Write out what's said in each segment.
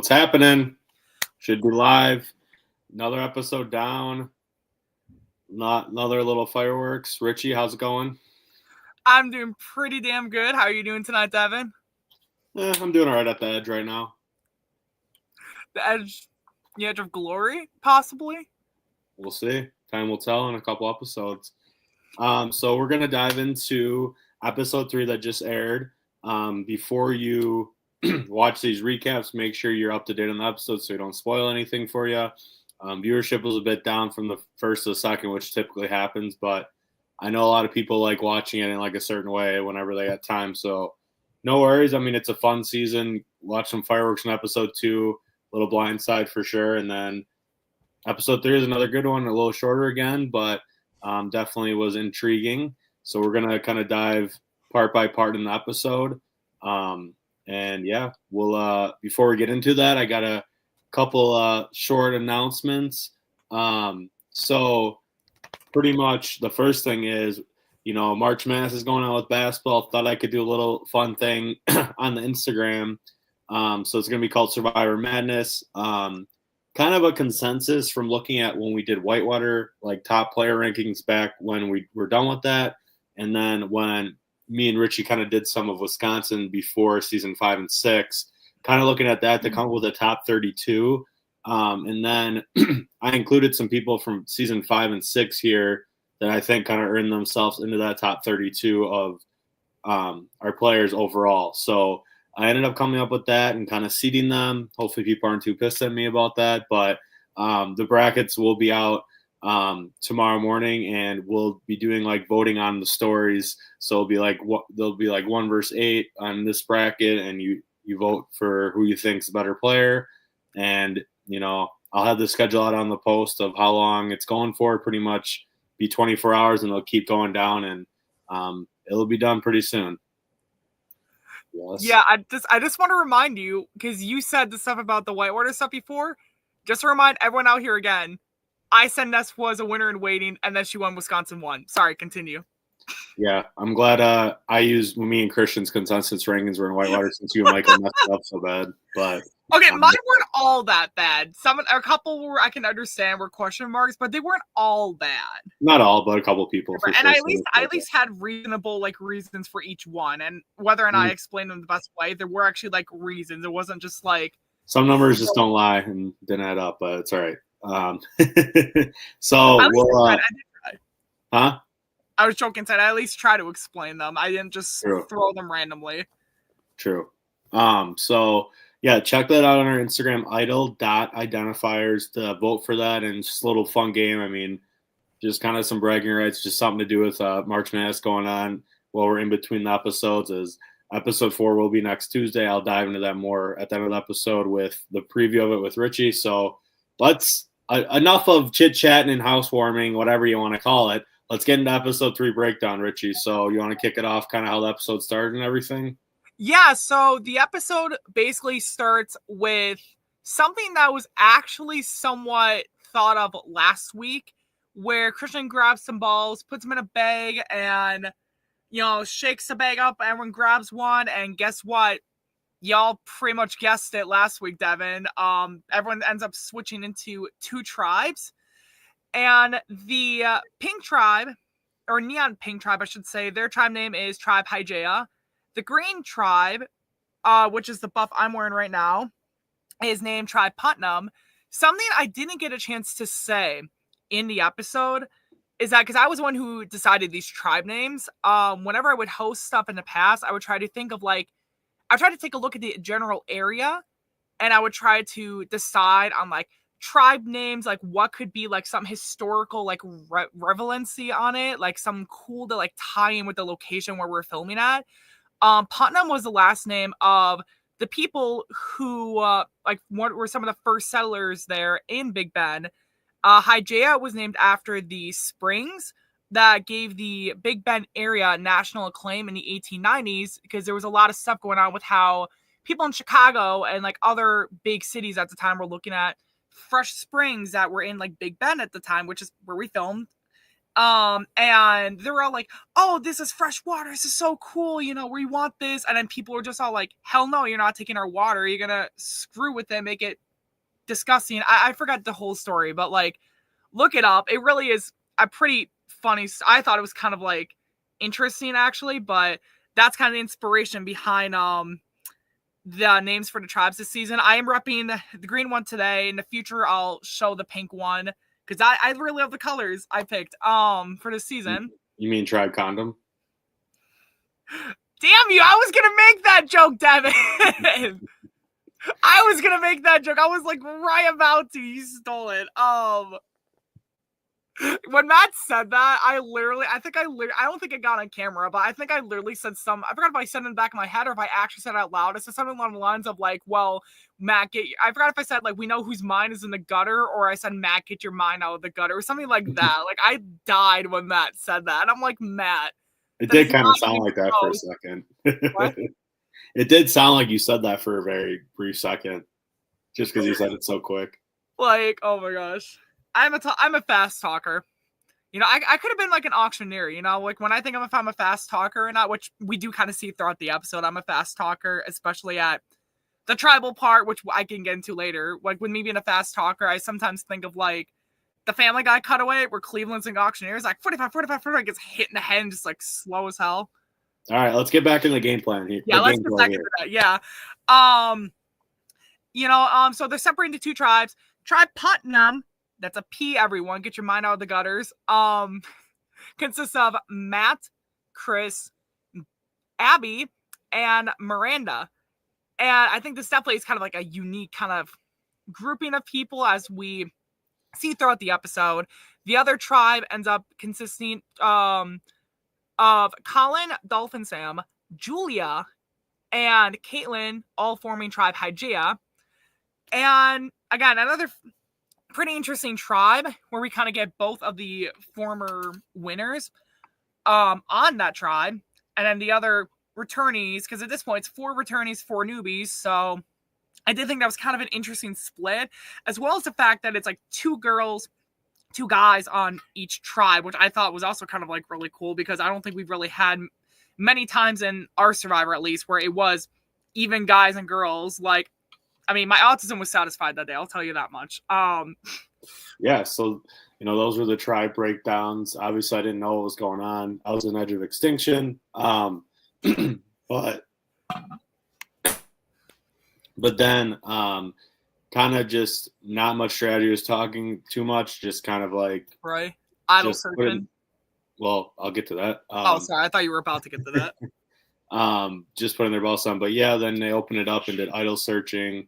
What's happening? Should be live. Another episode down. Not another little fireworks. Richie, how's it going? I'm doing pretty damn good. How are you doing tonight, Devin? I'm doing all right at the edge right now. The edge of glory, possibly? We'll see. Time will tell in a couple episodes. So we're going to dive into episode 3 that just aired. Before you watch these recaps, make sure you're up to date on the episode so you don't spoil anything for you. Viewership was a bit down from the first to the second, which typically happens, but I know a lot of people like watching it in like a certain way whenever they got time. So no worries. I mean, it's a fun season. Watch some fireworks in episode 2, little blindside for sure. And then episode 3 is another good one, a little shorter again, but definitely was intriguing. So we're going to kind of dive part by part in the episode. And yeah, we'll before we get into that, I got a couple short announcements. So pretty much the first thing is, March Madness is going on with basketball. Thought I could do a little fun thing on the Instagram. So it's going to be called Survivor Madness. Kind of a consensus from looking at when we did Whitewater, like top player rankings back when we were done with that. And then when me and Richie kind of did some of Wisconsin before season 5 and 6, kind of looking at that to come up with a top 32. And then I included some people from season 5 and 6 here that I think kind of earned themselves into that top 32 of our players overall. So I ended up coming up with that and kind of seeding them. Hopefully people aren't too pissed at me about that, but the brackets will be out tomorrow morning, and we'll be doing like voting on the stories. So there'll be like 1 versus 8 on this bracket, and you vote for who you think's the better player. And I'll have the schedule out on the post of how long it's going for. Pretty much be 24 hours, and it'll keep going down, and it'll be done pretty soon. Yes. Yeah, I just want to remind you, because you said the stuff about the Whitewater stuff before. Just to remind everyone out here again, I said Ness was a winner in waiting, and then she won, Wisconsin won. Sorry, continue. Yeah, I'm glad I used me and Christian's consensus rankings were in Whitewater since you and Michael messed it up so bad. But okay, mine weren't all that bad. A couple were I can understand were question marks, but they weren't all bad. Not all, but a couple people. And sure. I at least had reasonable reasons for each one, and whether or not I explained them the best way, there were actually reasons. It wasn't just some numbers just don't lie and didn't add up, but it's all right. So we'll huh? I was joking, said I at least try to explain them. I didn't just throw them randomly. True. So yeah, check that out on our Instagram, idol.identifiers, to vote for that, and just a little fun game. I mean, just kind of some bragging rights, just something to do with March Madness going on while we're in between the episodes. As episode 4 will be next Tuesday. I'll dive into that more at the end of the episode with the preview of it with Richie. So enough of chit-chatting and housewarming, whatever you want to call it. Let's get into episode 3 breakdown, Richie. So you want to kick it off, kind of how the episode started and everything? Yeah, so the episode basically starts with something that was actually somewhat thought of last week, where Christian grabs some balls, puts them in a bag, and, shakes the bag up. Everyone grabs one, and guess what? Y'all pretty much guessed it last week, Devin. Everyone ends up switching into 2 tribes. And the pink tribe, or neon pink tribe, I should say, their tribe name is Tribe Hygeia. The green tribe, which is the buff I'm wearing right now, is named Tribe Putnam. Something I didn't get a chance to say in the episode is that, because I was the one who decided these tribe names, whenever I would host stuff in the past, I would try to think of I tried to take a look at the general area, and I would try to decide on tribe names, what could be some historical relevancy on it, some cool to tie in with the location where we're filming at. Putnam was the last name of the people who what were some of the first settlers there in Big Bend. Hygeia was named after the springs that gave the Big Bend area national acclaim in the 1890s, because there was a lot of stuff going on with how people in Chicago and other big cities at the time were looking at fresh springs that were in Big Bend at the time, which is where we filmed. And they were all like, oh, this is fresh water. This is so cool. We want this. And then people were just all like, hell no, you're not taking our water. You're going to screw with it, make it disgusting. I forgot the whole story, but like, look it up. It really is a pretty funny. I thought it was kind of like interesting actually, but that's kind of the inspiration behind, the names for the tribes this season. I am repping the green one today. In the future, I'll show the pink one. Because I really love the colors I picked for this season. You mean Tribe Condom? Damn you, I was going to make that joke, Devin. I was going to make that joke. I was like right about to. You stole it. When Matt said that, I don't think it got on camera, but I think I literally said I forgot if I said it in the back of my head or if I actually said it out loud. I said something along the lines of like, well, Matt, I forgot if I said like, we know whose mind is in the gutter, or I said, Matt, get your mind out of the gutter, or something like that. Like, I died when Matt said that. And I'm like, Matt. It did kind of sound like that for a second. What? It did sound like you said that for a very brief second, just because you said it so quick. Like, oh my gosh. I'm a fast talker. I could have been like an auctioneer, like when I think if I'm a fast talker or not, which we do kind of see throughout the episode, I'm a fast talker, especially at the tribal part, which I can get into later. Like when me being a fast talker, I sometimes think of like the Family Guy cutaway where Cleveland's and auctioneers like 45, 45, 45 gets hit in the head and just like slow as hell. All right, let's get back in the game plan here. Yeah, let's get back into that. Yeah. So they're separated into two tribes. Tribe Putnam, that's a P, everyone. Get your mind out of the gutters. Consists of Matt, Chris, Abby, and Miranda. And I think this definitely is kind of like a unique kind of grouping of people as we see throughout the episode. The other tribe ends up consisting of Colin, Dolphin Sam, Julia, and Caitlin, all forming tribe Hygeia. And again, another pretty interesting tribe where we kind of get both of the former winners on that tribe, and then the other returnees, because at this point it's 4 returnees, 4 newbies. So I did think that was kind of an interesting split, as well as the fact that it's like 2 girls, 2 guys on each tribe, which I thought was also kind of like really cool, because I don't think we've really had many times in our Survivor, at least, where it was even guys and girls. Like, I mean, my autism was satisfied that day, I'll tell you that much. Yeah, so, those were the tribe breakdowns. Obviously, I didn't know what was going on. I was on edge of extinction. But then kind of just not much strategy, was talking too much, just kind of like... Right. Idle searching. Well, I'll get to that. Sorry. I thought you were about to get to that. Just putting their balls on. But yeah, then they opened it up and did idle searching,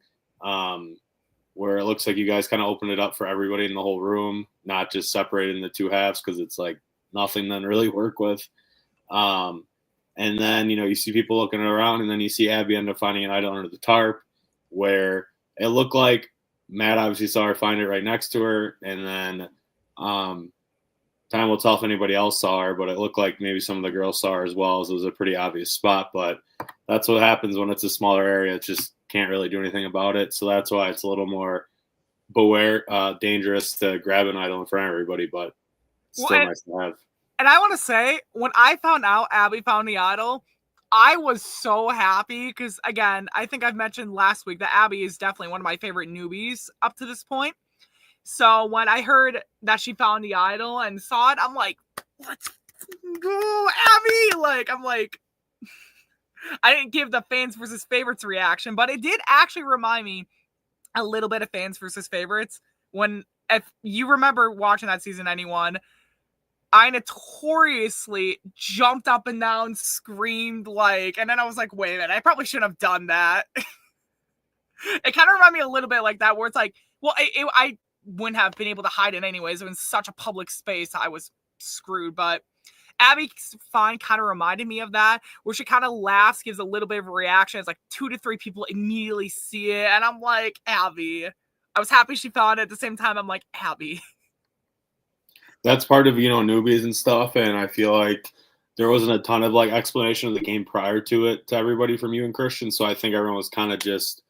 where it looks like you guys kind of opened it up for everybody in the whole room, not just separating the 2 halves, because it's like nothing then really work with. And then, you see people looking around, and then you see Abby end up finding an idol under the tarp, where it looked like Matt obviously saw her find it right next to her. And then time will tell if anybody else saw her, but it looked like maybe some of the girls saw her as well, as it was a pretty obvious spot. But that's what happens when it's a smaller area. It just can't really do anything about it. So that's why it's a little more dangerous to grab an idol in front of everybody, but still nice to have. And I want to say, when I found out Abby found the idol, I was so happy, because, again, I think I've mentioned last week that Abby is definitely one of my favorite newbies up to this point. So when I heard that she found the idol and saw it, I'm like, let's go, Abby! Like, I'm like, I didn't give the fans versus favorites reaction, but it did actually remind me a little bit of fans versus favorites. If you remember watching that season, anyone, I notoriously jumped up and down, screamed, and then I was like, wait a minute, I probably shouldn't have done that. It kind of reminded me a little bit like that, where it's like, well, I wouldn't have been able to hide it anyways. It was in such a public space, I was screwed. But Abby's find kind of reminded me of that, where she kind of laughs, gives a little bit of a reaction. It's like 2 to 3 people immediately see it, and I'm like, Abby. I was happy she found it. At the same time, I'm like, Abby. That's part of, newbies and stuff, and I feel like there wasn't a ton of explanation of the game prior to it to everybody from you and Christian, so I think everyone was kind of just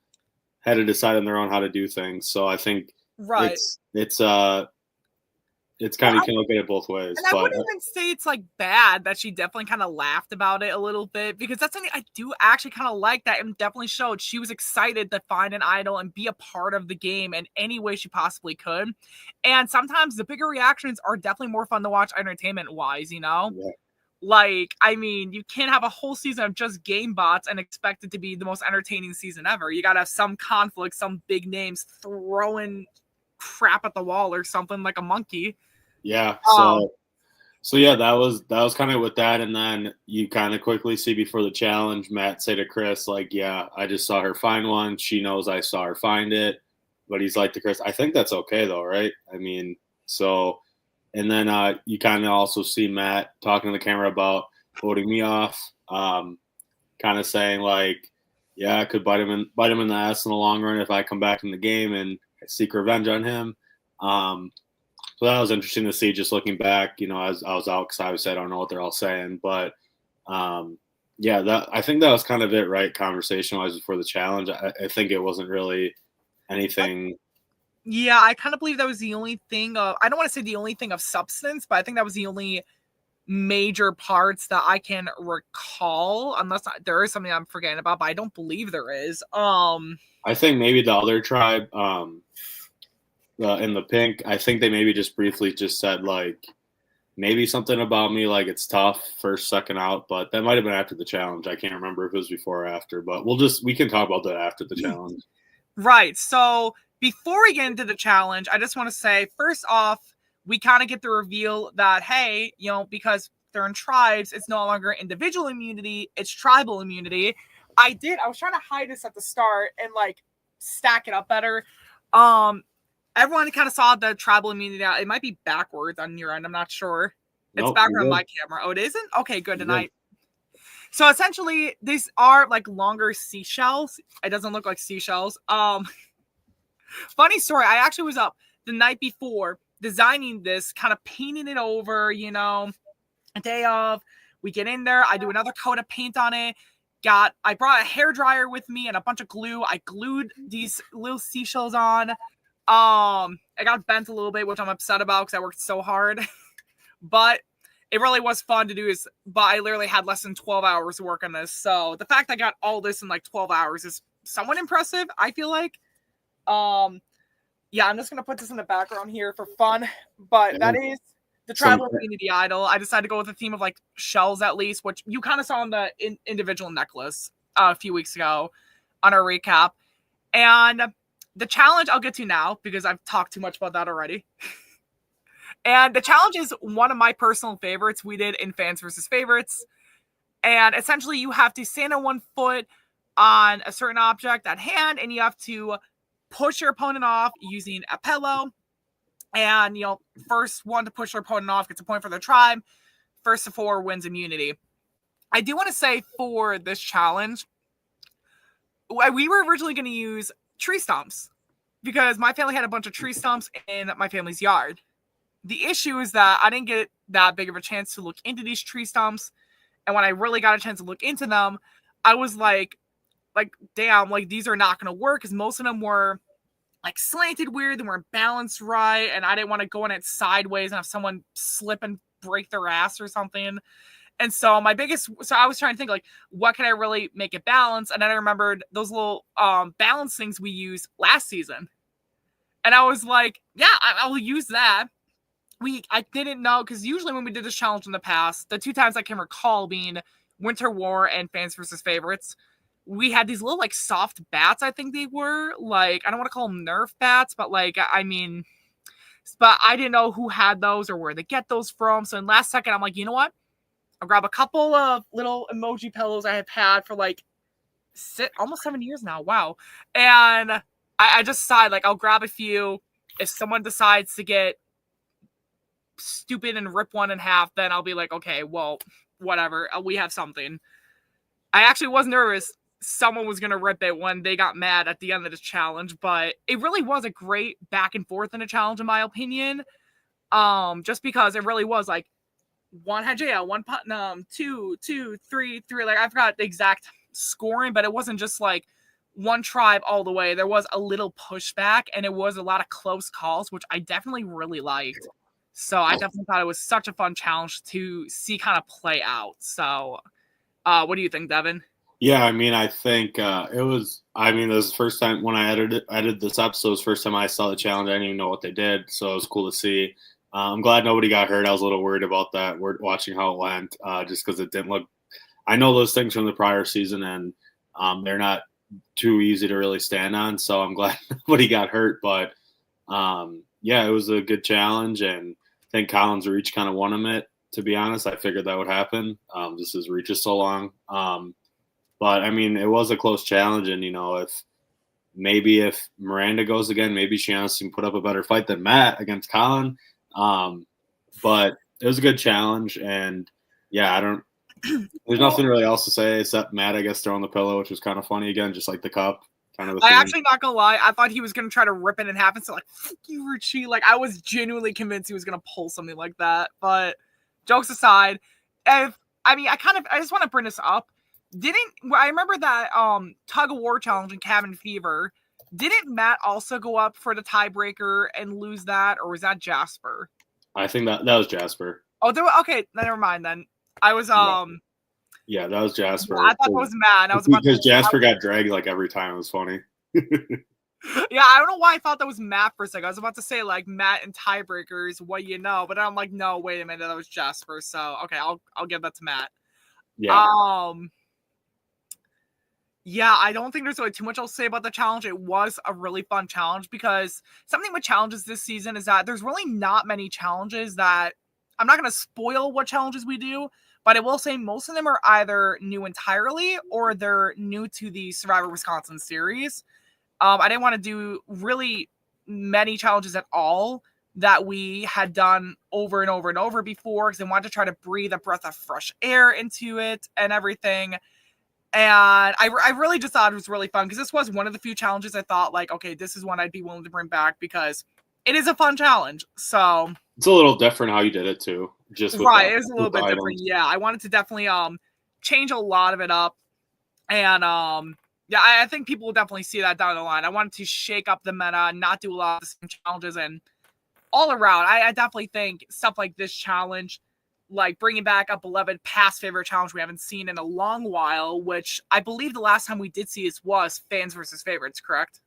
had to decide on their own how to do things. So I think right. It's it's kind of, you can look at it both ways. And I wouldn't even say it's like bad that she definitely kind of laughed about it a little bit, because that's something I do actually kind of like, that and definitely showed she was excited to find an idol and be a part of the game in any way she possibly could. And sometimes the bigger reactions are definitely more fun to watch entertainment wise, you know? Yeah. Like, I mean, you can't have a whole season of just game bots and expect it to be the most entertaining season ever. You gotta have some conflict, some big names throwing crap at the wall or something like a monkey. Yeah. So yeah, that was kind of with that, and then you kind of quickly see before the challenge, Matt say to Chris, like, "Yeah, I just saw her find one. She knows I saw her find it." But he's like to Chris, "I think that's okay though, right?" I mean, so, and then you kind of also see Matt talking to the camera about voting me off, kind of saying like, "Yeah, I could bite him in the ass in the long run if I come back in the game and seek revenge on him." So that was interesting to see, just looking back, as I was out, because obviously I don't know what they're all saying. But yeah, I think that was kind of it, right? Conversation-wise before the challenge. I think it wasn't really anything. Yeah, I kind of believe that was the only thing of, I don't want to say the only thing of substance, but I think that was the only major parts that I can recall, unless there is something I'm forgetting about, but I don't believe there is. I think maybe the other tribe, in the pink, I think they maybe just briefly just said like maybe something about me, like it's tough first, second out, but that might have been after the challenge. I can't remember if it was before or after, but we can talk about that after the challenge. Right. So before we get into the challenge, I just want to say, first off, we kind of get the reveal that, hey, because they're in tribes, it's no longer individual immunity, it's tribal immunity. I was trying to hide this at the start and like stack it up better. Everyone kind of saw the tribal immunity. It might be backwards on your end. I'm not sure. It's backward on my camera. Oh, it isn't? Okay, good tonight. So essentially, these are like longer seashells. It doesn't look like seashells. Funny story. I actually was up the night before designing this, kind of painting it over, a day of. We get in there. I do another coat of paint on it. I brought a hairdryer with me and a bunch of glue. I glued these little seashells on. I got bent a little bit, which I'm upset about because I worked so hard. But it really was fun to do. But I literally had less than 12 hours to work on this. So the fact I got all this in like 12 hours is somewhat impressive, I feel like. Yeah, I'm just going to put this in the background here for fun. But that is the tribal immunity idol. I decided to go with a theme of like shells at least, which you kind of saw on the individual necklace a few weeks ago on our recap. And the challenge I'll get to now because I've talked too much about that already. And the challenge is one of my personal favorites we did in Fans versus Favorites. And essentially you have to stand on one foot on a certain object at hand, and you have to push your opponent off using a pillow. And, first one to push their opponent off gets a point for their tribe. First to 4 wins immunity. I do want to say for this challenge, we were originally going to use tree stumps because my family had a bunch of tree stumps in my family's yard. The issue is that I didn't get that big of a chance to look into these tree stumps. And when I really got a chance to look into them, I was like, damn, like these are not going to work because most of them were like slanted weird. They weren't balanced right. And I didn't want to go in it sideways and have someone slip and break their ass or something. And so I was trying to think like, what can I really make it balance? And then I remembered those little balance things we used last season. And I was like, yeah, I'll use that. I didn't know, because usually when we did this challenge in the past, the 2 times I can recall being Winter War and Fans versus Favorites, we had these little like soft bats, I think they were. Like, I don't want to call them Nerf bats, but like, I mean, but I didn't know who had those or where to get those from. So in last second, I'm like, you know what? I'll grab a couple of little emoji pillows I have had for like almost 7 years now. Wow. And I just decided like, I'll grab a few. If someone decides to get stupid and rip one in half, then I'll be like, okay, well, whatever. We have something. I actually was nervous someone was going to rip it when they got mad at the end of this challenge, but it really was a great back and forth in a challenge, in my opinion. Just because it really was like 1 Hygeia, 1 Putnam, 2, 2, 3, 3. Like, I forgot the exact scoring, but it wasn't just like one tribe all the way. There was a little pushback, and it was a lot of close calls, which I definitely really liked. So I definitely thought it was such a fun challenge to see kind of play out. So what do you think, Devin? Yeah, I mean, I think it was. I mean, this is the first time when I edited this episode. It was the first time I saw the challenge. I didn't even know what they did, so it was cool to see. I'm glad nobody got hurt. I was a little worried about that. We're watching how it went, just because it didn't look. I know those things from the prior season, and they're not too easy to really stand on. So I'm glad nobody got hurt. But yeah, it was a good challenge, and I think Collins Reach kind of won him it. To be honest, I figured that would happen. Just his reach is so long. But I mean, it was a close challenge, and if Miranda goes again, maybe she honestly can put up a better fight than Matt against Colin. But it was a good challenge, and yeah, there's nothing really else to say except Matt, I guess, throwing the pillow, which was kind of funny again, just like the cup. Kind of. I actually, not gonna lie, I thought he was gonna try to rip it in half and say like, "Fuck you, Richie." Like, I was genuinely convinced he was gonna pull something like that. But jokes aside, I just want to bring this up. I remember that tug of war challenge in Cabin Fever? Didn't Matt also go up for the tiebreaker and lose that, or was that Jasper? I think that was Jasper. Oh, okay, never mind then. I was Yeah, that was Jasper. I thought that was Matt. Because Jasper got dragged like every time. It was funny. Yeah, I don't know why I thought that was Matt for a second. I was about to say like Matt and tiebreakers, what you know, but I'm like, no, wait a minute, that was Jasper. So okay, I'll give that to Matt. Yeah. Yeah, I don't think there's really too much else to say about the challenge. It was a really fun challenge because something with challenges this season is that there's really not many challenges that I'm not going to spoil what challenges we do, but I will say most of them are either new entirely or they're new to the Survivor Wisconsin series. I didn't want to do really many challenges at all that we had done over and over and over before because I wanted to try to breathe a breath of fresh air into it and everything. And I really just thought it was really fun because this was one of the few challenges I thought like, okay, this is one I'd be willing to bring back because it is a fun challenge. So it's a little different how you did it too. Just right, it was a little bit different. Yeah, I wanted to definitely change a lot of it up, and yeah, I think people will definitely see that down the line. I wanted to shake up the meta, not do a lot of the same challenges, and all around, I definitely think stuff like this challenge, like bringing back a beloved past favorite challenge we haven't seen in a long while, which I believe the last time we did see this was fans versus favorites, correct?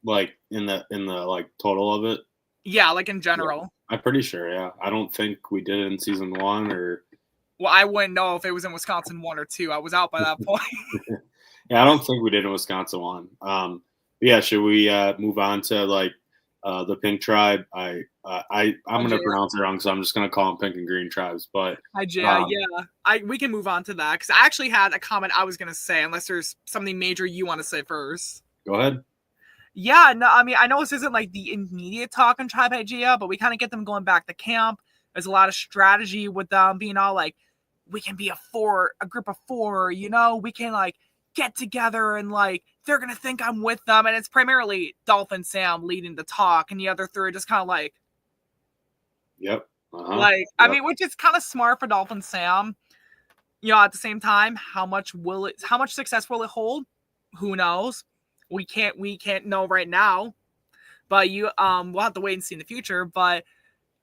Like in the like total of it. Yeah, like in general. Yeah, I'm pretty sure. Yeah, I don't think we did it in season 1 or. Well, I wouldn't know if it was in Wisconsin 1 or 2. I was out by that point. Yeah, I don't think we did in Wisconsin 1. Yeah, should we move on to like the Pink Tribe? I'm going to pronounce it wrong, so I'm just going to call them Pink and Green Tribes. But Hygeia, yeah, we can move on to that because I actually had a comment I was going to say, unless there's something major you want to say first. Go ahead. Yeah, no, I mean, I know this isn't like the immediate talk on Tribe Hygeia, but we kind of get them going back to camp. There's a lot of strategy with them being all like, we can be a group of 4, we can like get together and like, they're going to think I'm with them. And it's primarily Dolphin Sam leading the talk and the other 3 are just kind of like, yep. Like, I mean, which is kind of smart for Dolphin Sam. At the same time, how much success will it hold? Who knows? We can't know right now, but we'll have to wait and see in the future. But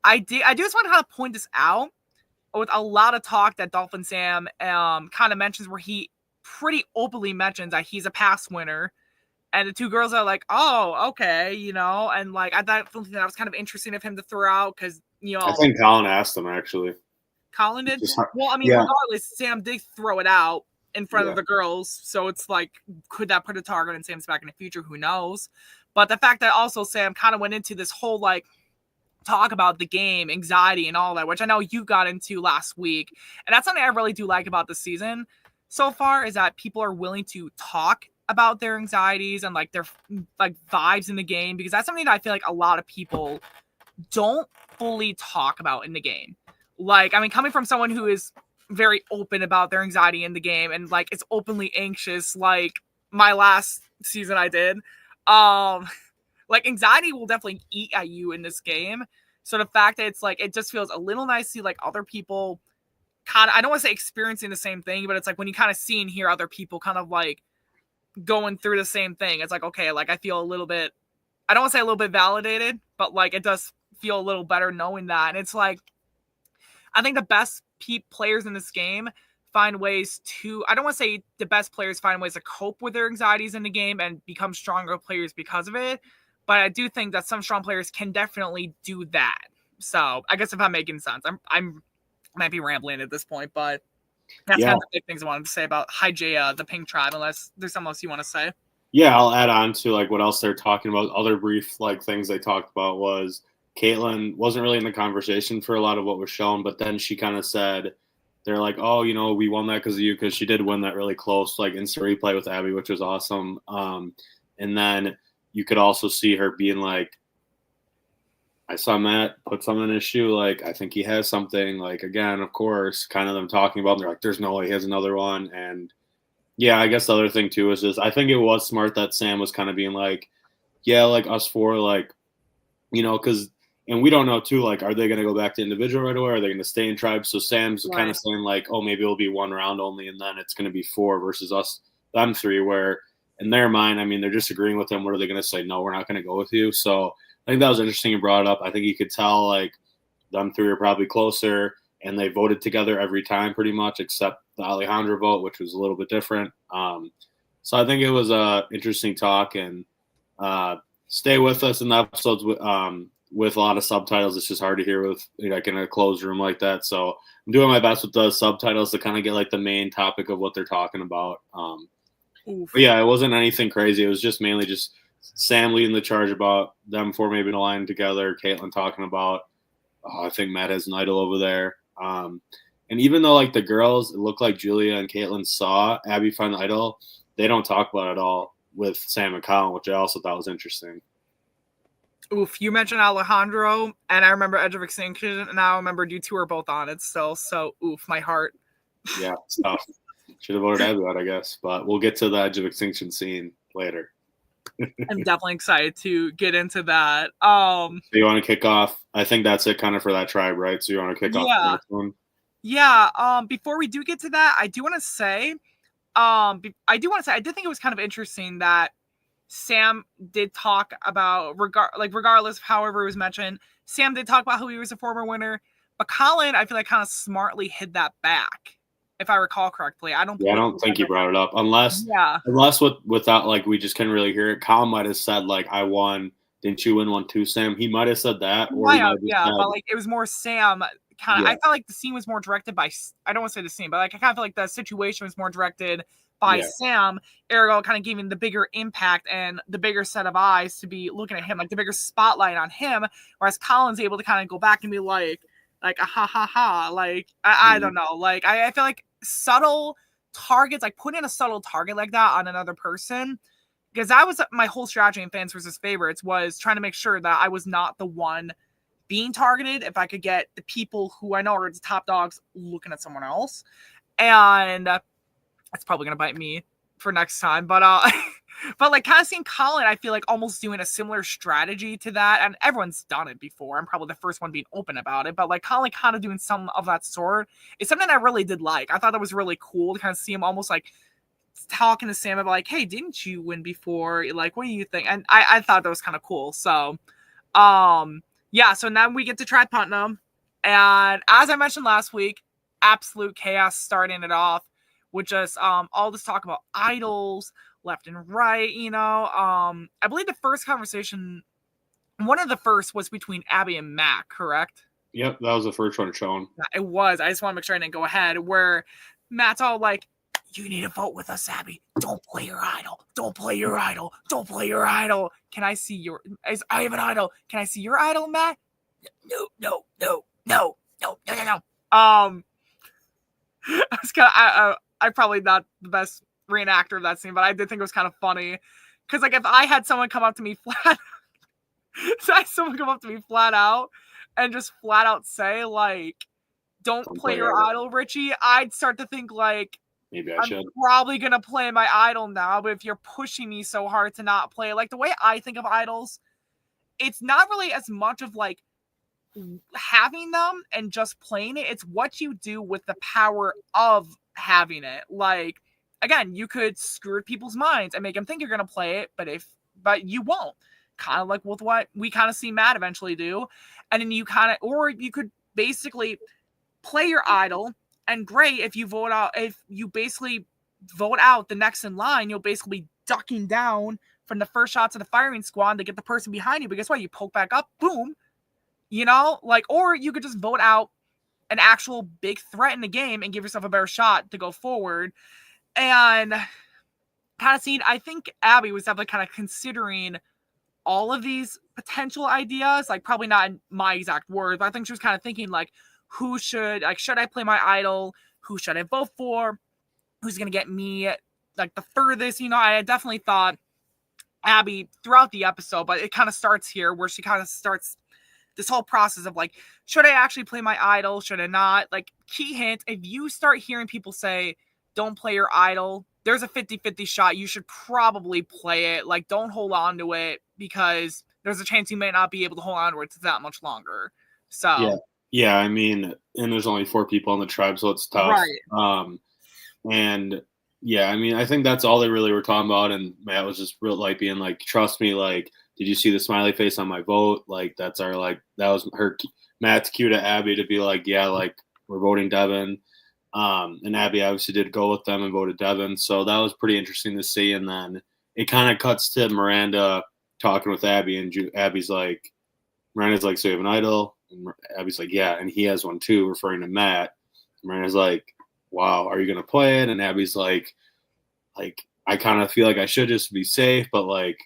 I do just want to kind of point this out with a lot of talk that Dolphin Sam kind of mentions where he pretty openly mentions that he's a past winner, and the 2 girls are like, oh, okay, and like I thought something that was kind of interesting of him to throw out because I think Colin asked him actually. Colin did. Well, I mean, regardless, Sam did throw it out in front of the girls. So it's like, could that put a target on Sam's back in the future? Who knows? But the fact that also Sam kind of went into this whole like talk about the game, anxiety and all that, which I know you got into last week. And that's something I really do like about the season so far is that people are willing to talk about their anxieties and like their like vibes in the game, because that's something that I feel like a lot of people don't fully talk about in the game. Like, I mean, coming from someone who is very open about their anxiety in the game and like is openly anxious, like my last season I did, like anxiety will definitely eat at you in this game. So the fact that it's like, it just feels a little nice to see like other people kind of, I don't want to say experiencing the same thing, but it's like when you kind of see and hear other people kind of like going through the same thing, it's like, okay, like I feel a little bit, I don't want to say a little bit validated, but like it does feel a little better knowing that. And it's like, I think the best players in this game find ways to, I don't want to say the best players find ways to cope with their anxieties in the game and become stronger players because of it. But I do think that some strong players can definitely do that. So I guess if I'm making sense, I'm might be rambling at this point, but that's kind of the big things I wanted to say about Hygeia, the Pink Tribe, unless there's something else you want to say. Yeah, I'll add on to like what else they're talking about. Other brief like things they talked about was Caitlyn wasn't really in the conversation for a lot of what was shown, but then she kind of said, they're like, oh, you know, we won that because of you, because she did win that really close, like instant replay with Abby, which was awesome. And then you could also see her being like, I saw Matt put something in his shoe. Like, I think he has something. Like, again, of course, kind of them talking about, they're like, there's no way he has another one. And yeah, I guess the other thing too is just, I think it was smart that Sam was kind of being like, yeah, like us four, like, you know, because, and we don't know too, like, are they going to go back to individual right away? Or are they going to stay in tribes? So Sam's kind of saying like, oh, maybe it'll be one round only, and then it's going to be 4 versus us, them 3, where in their mind, I mean, they're just agreeing with him. What are they going to say? No, we're not going to go with you. So I think that was interesting you brought it up. I think you could tell like them 3 are probably closer, and they voted together every time pretty much, except the Alejandro vote, which was a little bit different. So I think it was a interesting talk, and stay with us in the episodes with a lot of subtitles. It's just hard to hear with like in a closed room like that. So I'm doing my best with the subtitles to kind of get like the main topic of what they're talking about. But yeah, it wasn't anything crazy. It was just mainly just Sam leading the charge about them 4 maybe in a line together. Caitlyn talking about, I think Matt has an idol over there. And even though like the girls, it looked like Julia and Caitlyn saw Abby find the idol, they don't talk about it at all with Sam and Colin, which I also thought was interesting. Oof, you mentioned Alejandro, and I remember Edge of Extinction, and I remember you 2 are both on it still, so oof, my heart. Yeah, it's tough. Should have voted Abby out, I guess, but we'll get to the Edge of Extinction scene later. I'm definitely excited to get into that. So you want to kick off? I think that's it kind of for that tribe, right? So you want to kick off the next one? Yeah, before we do get to that, I do want to say, I did think it was kind of interesting that Sam did talk about, regardless of however it was mentioned, Sam did talk about who he was a former winner, but Colin, I feel like kind of smartly hid that back, if I recall correctly. I don't think he brought it up, unless without like we just couldn't really hear it. Colin might have said like, I won. Didn't you win one too, Sam? He might have said that. Or but like it was more Sam. I felt like the scene was more directed by, I don't want to say the scene, but like I kind of feel like the situation was more directed by Sam, ergo kind of giving the bigger impact and the bigger set of eyes to be looking at him, like the bigger spotlight on him, whereas Colin's able to kind of go back and be like a ha ha ha, like I don't know, like I feel like subtle targets, like putting a subtle target like that on another person, because that was my whole strategy in Fans versus Favorites, was trying to make sure that I was not the one being targeted if I could get the people who I know are the top dogs looking at someone else. And that's probably going to bite me for next time. But but like kind of seeing Colin, I feel like almost doing a similar strategy to that. And everyone's done it before. I'm probably the first one being open about it. But like Colin kind of doing some of that sort is something I really did like. I thought that was really cool to kind of see him almost like talking to Sam about like, hey, didn't you win before? Like, what do you think? And I thought that was kind of cool. So, yeah, so now we get to try Putnam. And as I mentioned last week, absolute chaos starting it off with just all this talk about idols left and right, you know. I believe the first conversation, one of the first, was between Abby and Matt, correct? Yep, that was the first one shown. It was. I just want to make sure I didn't go ahead, where Matt's all like, you need to vote with us, Abby. Don't play your idol. Don't play your idol. Don't play your idol. Can I see your... I have an idol. Can I see your idol, Matt? No. I'm probably not the best reenactor of that scene, but I did think it was kind of funny. Because, like, if I had someone come up to me flat... out and just flat out say, like, don't play your idol, Richie, I'd start to think, like, maybe I should. I'm probably going to play my idol now, but if you're pushing me so hard to not play, like the way I think of idols, it's not really as much of like having them and just playing it. It's what you do with the power of having it. Like, again, you could screw with people's minds and make them think you're going to play it, but you won't. kind of like with what we kind of see Matt eventually do. And then you kind of, or you could basically play your idol, and great, if you basically vote out the next in line, you'll basically be ducking down from the first shots of the firing squad to get the person behind you. But guess what? You poke back up, boom, or you could just vote out an actual big threat in the game and give yourself a better shot to go forward. And kind of I think Abby was definitely kind of considering all of these potential ideas, like probably not in my exact words, but I think she was kind of thinking like, should I play my idol? Who should I vote for? Who's going to get me like the furthest? I definitely thought Abby throughout the episode, but it kind of starts here where she kind of starts this whole process of like, should I actually play my idol? Should I not? Like, key hint, if you start hearing people say, don't play your idol, there's a 50-50 shot. You should probably play it. Like, don't hold on to it because there's a chance you may not be able to hold on to it that much longer. So yeah. I mean, and there's only 4 people on the tribe, so it's tough. Right. And yeah, I mean, I think that's all they really were talking about. And Matt was just real like being like, trust me, like, did you see the smiley face on my vote? Like, that was Matt's cue to Abby to be like, yeah, like, we're voting Devin. And Abby obviously did go with them and voted Devin. So that was pretty interesting to see. And then it kind of cuts to Miranda talking with Abby, and Miranda's like, so you have an idol? And Abby's like, yeah. And he has one too, referring to Matt. Miranda's like, wow, are you going to play it? And Abby's like, I kind of feel like I should just be safe, but like,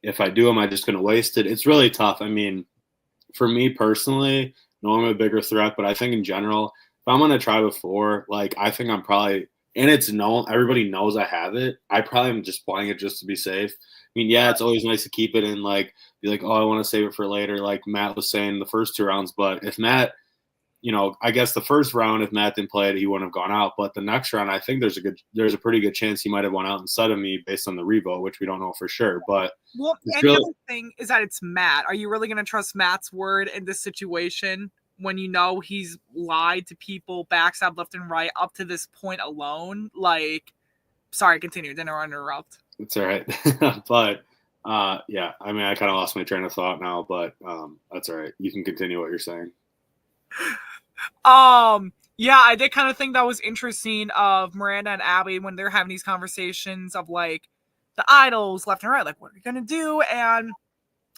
if I do, am I just going to waste it? It's really tough. I mean, for me personally, no, I'm a bigger threat, but I think in general, if I'm going to try before, like, I think I'm probably, and it's known, everybody knows I have it. I probably am just playing it just to be safe. I mean, yeah, it's always nice to keep it and like, be like, oh, I want to save it for later. Like Matt was saying the first 2 rounds, but if Matt, I guess the first round, if Matt didn't play it, he wouldn't have gone out. But the next round, I think there's a pretty good chance he might have won out instead of me based on the revote, which we don't know for sure. But and the other thing is that it's Matt. Are you really going to trust Matt's word in this situation when he's lied to people, backstab left and right up to this point alone? Like, sorry, continue. Didn't interrupt. It's all right. But yeah, I mean, I kind of lost my train of thought now, but that's all right. You can continue what you're saying. Yeah, I did kind of think that was interesting of Miranda and Abby when they're having these conversations of like the idols left and right, like, what are you gonna do? And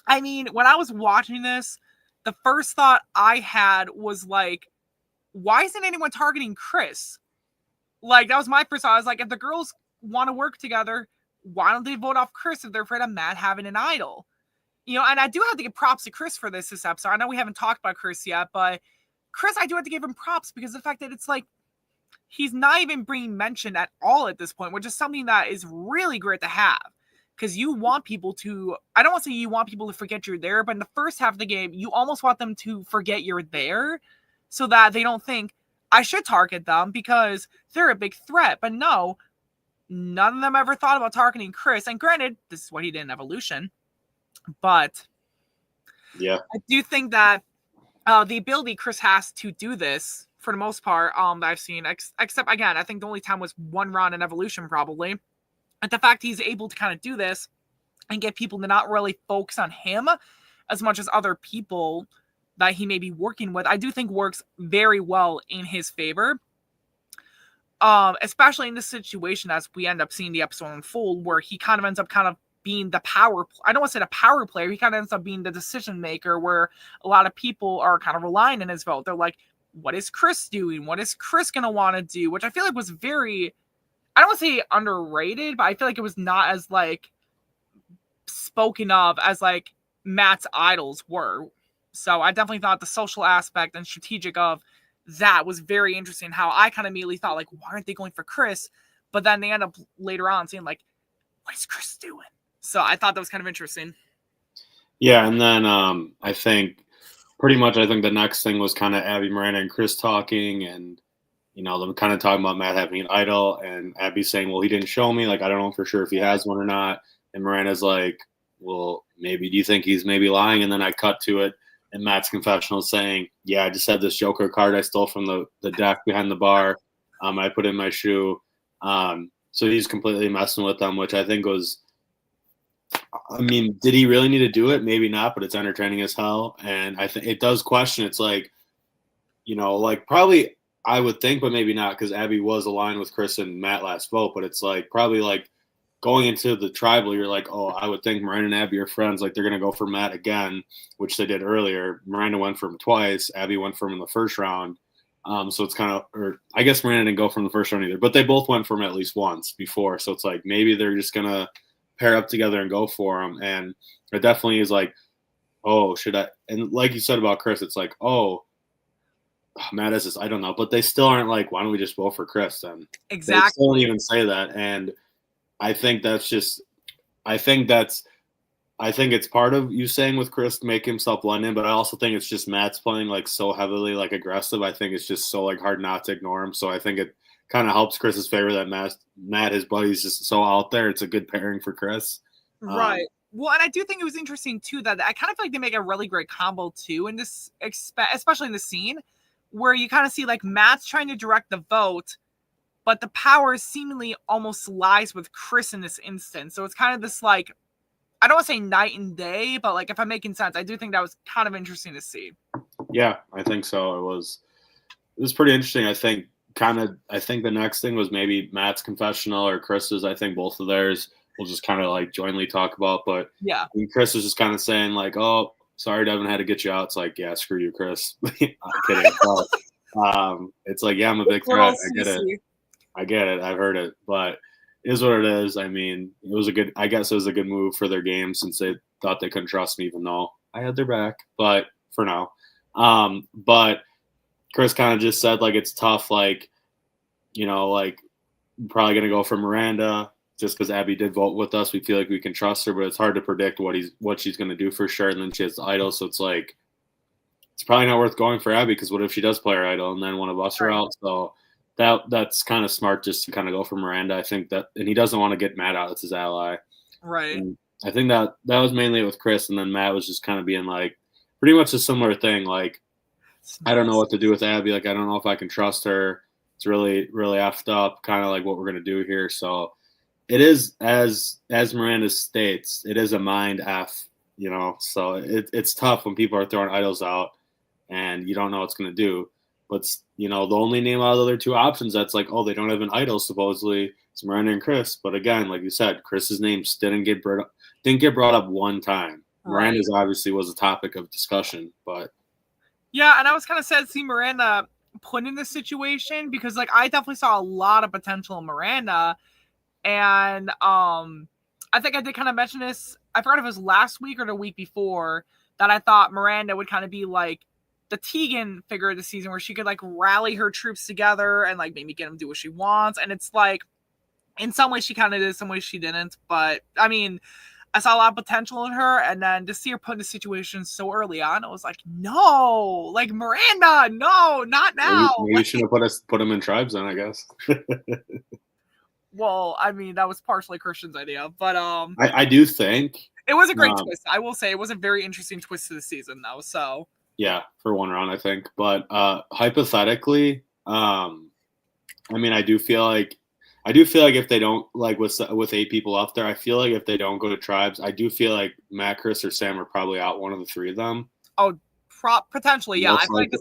I mean, when I was watching this, the first thought I had was like, why isn't anyone targeting Chris? Like, that was my first thought. I was like, if the girls want to work together, why don't they vote off Chris if they're afraid of Matt having an idol? And I do have to give props to Chris for this episode. I know we haven't talked about Chris yet, but Chris, I do have to give him props because the fact that it's like he's not even being mentioned at all at this point, which is something that is really great to have. Because you want people to, I don't want to say you want people to forget you're there, but in the first half of the game, you almost want them to forget you're there so that they don't think, I should target them because they're a big threat. But no, none of them ever thought about targeting Chris. And granted, this is what he did in Evolution. But yeah, I do think that the ability Chris has to do this, for the most part, that I've seen, except, again, I think the only time was 1 round in Evolution, probably. And the fact he's able to kind of do this and get people to not really focus on him as much as other people that he may be working with, I do think works very well in his favor. Especially in this situation as we end up seeing the episode unfold, where he kind of ends up kind of being the power, I don't want to say the power player, he kind of ends up being the decision maker, where a lot of people are kind of relying on his vote. They're like, what is Chris doing? What is Chris going to want to do? Which I feel like was very, I don't want to say underrated, but I feel like it was not as like spoken of as like Matt's idols were. So I definitely thought the social aspect and strategic of that was very interesting. How I kind of immediately thought like, why aren't they going for Chris? But then they end up later on saying like, what is Chris doing? So I thought that was kind of interesting. Yeah, and then I think the next thing was kind of Abby, Miranda, and Chris talking, and them kind of talking about Matt having an idol, and Abby saying, well, he didn't show me, like, I don't know for sure if he has one or not. And Miranda's like, well, maybe, do you think he's maybe lying? And then I cut to it, and Matt's confessional saying, yeah, I just had this Joker card I stole from the deck behind the bar. I put in my shoe. So he's completely messing with them, which I think was I mean, did he really need to do it? Maybe not, but it's entertaining as hell. And I think it does question. It's like, like probably I would think, but maybe not, because Abby was aligned with Chris and Matt last vote. But it's like probably like going into the tribal, you're like, oh, I would think Miranda and Abby are friends. Like they're going to go for Matt again, which they did earlier. Miranda went for him twice. Abby went for him in the first round. So it's kind of, or I guess Miranda didn't go from the first round either, but they both went for him at least once before. So it's like maybe they're just going to pair up together and go for him. And it definitely is like, oh, should I? And like you said about Chris, it's like, oh, Matt is this, I don't know. But they still aren't like, why don't we just vote for Chris then? Exactly. They still don't even say that. And I think that's just, I think it's part of you saying with Chris to make himself blend in, but I also think it's just Matt's playing like so heavily like aggressive. I think it's just so like hard not to ignore him. So I think it kind of helps Chris's favor that Matt, his buddy's just so out there. It's a good pairing for Chris. Right. Well, and I do think it was interesting too that I kind of feel like they make a really great combo too in this, especially in the scene where you kind of see like Matt's trying to direct the vote, but the power seemingly almost lies with Chris in this instance. So it's kind of this like, I don't want to say night and day, but like if I'm making sense, I do think that was kind of interesting to see. Yeah, I think so. It was pretty interesting. I think the next thing was maybe Matt's confessional or Chris's. I think both of theirs we'll just kind of like jointly talk about. But yeah, I mean, Chris was just kind of saying like, oh, sorry, Devin had to get you out. It's like, yeah, screw you, Chris. I'm kidding. But, it's like, yeah, I'm a big fan. I get it. I've heard it, but it is what it is. I mean, I guess it was a good move for their game since they thought they couldn't trust me, even though I had their back, but for now. But Chris kind of just said like, it's tough. Like, like probably going to go for Miranda just because Abby did vote with us. We feel like we can trust her, but it's hard to predict what she's going to do for sure. And then she has the idol. So it's like, it's probably not worth going for Abby because what if she does play her idol and then one of us are out? So that's kind of smart just to kind of go for Miranda. I think that, and he doesn't want to get Matt out. It's his ally. Right. And I think that was mainly with Chris. And then Matt was just kind of being like pretty much a similar thing. Like, I don't know what to do with Abby. Like, I don't know if I can trust her. It's really, really effed up, kind of like what we're going to do here. So it is, as Miranda states, it is a mind F, so it's tough when people are throwing idols out and you don't know what it's going to do. But, the only name out of the other two options that's like, oh, they don't have an idol, supposedly, it's Miranda and Chris. But again, like you said, Chris's name didn't get brought up one time. Right. Miranda's obviously was a topic of discussion, but. Yeah, and I was kind of sad to see Miranda put in this situation because, like, I definitely saw a lot of potential in Miranda. And I think I did kind of mention this. I forgot if it was last week or the week before that I thought Miranda would kind of be like the Tegan figure of the season where she could like rally her troops together and like maybe get them to do what she wants. And it's like, in some ways she kind of did, some ways she didn't. But I mean, I saw a lot of potential in her, and then to see her put in a situation so early on, it was like, no, like Miranda, no, not now. Maybe you should have put him in tribes then, I guess. Well, I mean, that was partially Christian's idea, but I do think it was a great twist. I will say it was a very interesting twist to the season, though. So yeah, for one round, I think. But hypothetically, I mean, I do feel like if they don't, like with 8 people up there, I feel like if they don't go to tribes, I do feel like Matt, Chris, or Sam are probably out, one of the 3 of them. Oh, potentially, yeah.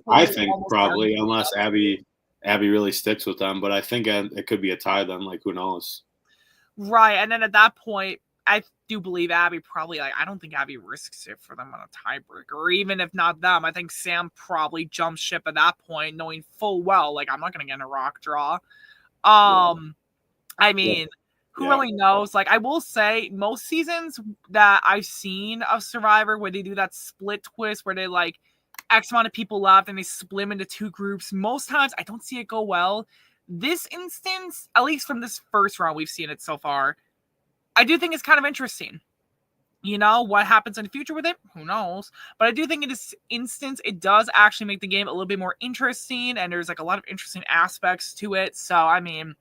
I think probably, unless Abby really sticks with them. But I think it could be a tie then. Like, who knows? Right, and then at that point, I do believe Abby probably, like, I don't think Abby risks it for them on a tiebreaker. Or even if not them, I think Sam probably jumps ship at that point, knowing full well, like, I'm not going to get in a rock draw. I mean, who really knows? Like, I will say, most seasons that I've seen of Survivor where they do that split twist where they, like, X amount of people left and they split them into 2 groups, most times I don't see it go well. This instance, at least from this first round we've seen it so far, I do think it's kind of interesting. What happens in the future with it? Who knows? But I do think in this instance, it does actually make the game a little bit more interesting, and there's like a lot of interesting aspects to it. So, I mean,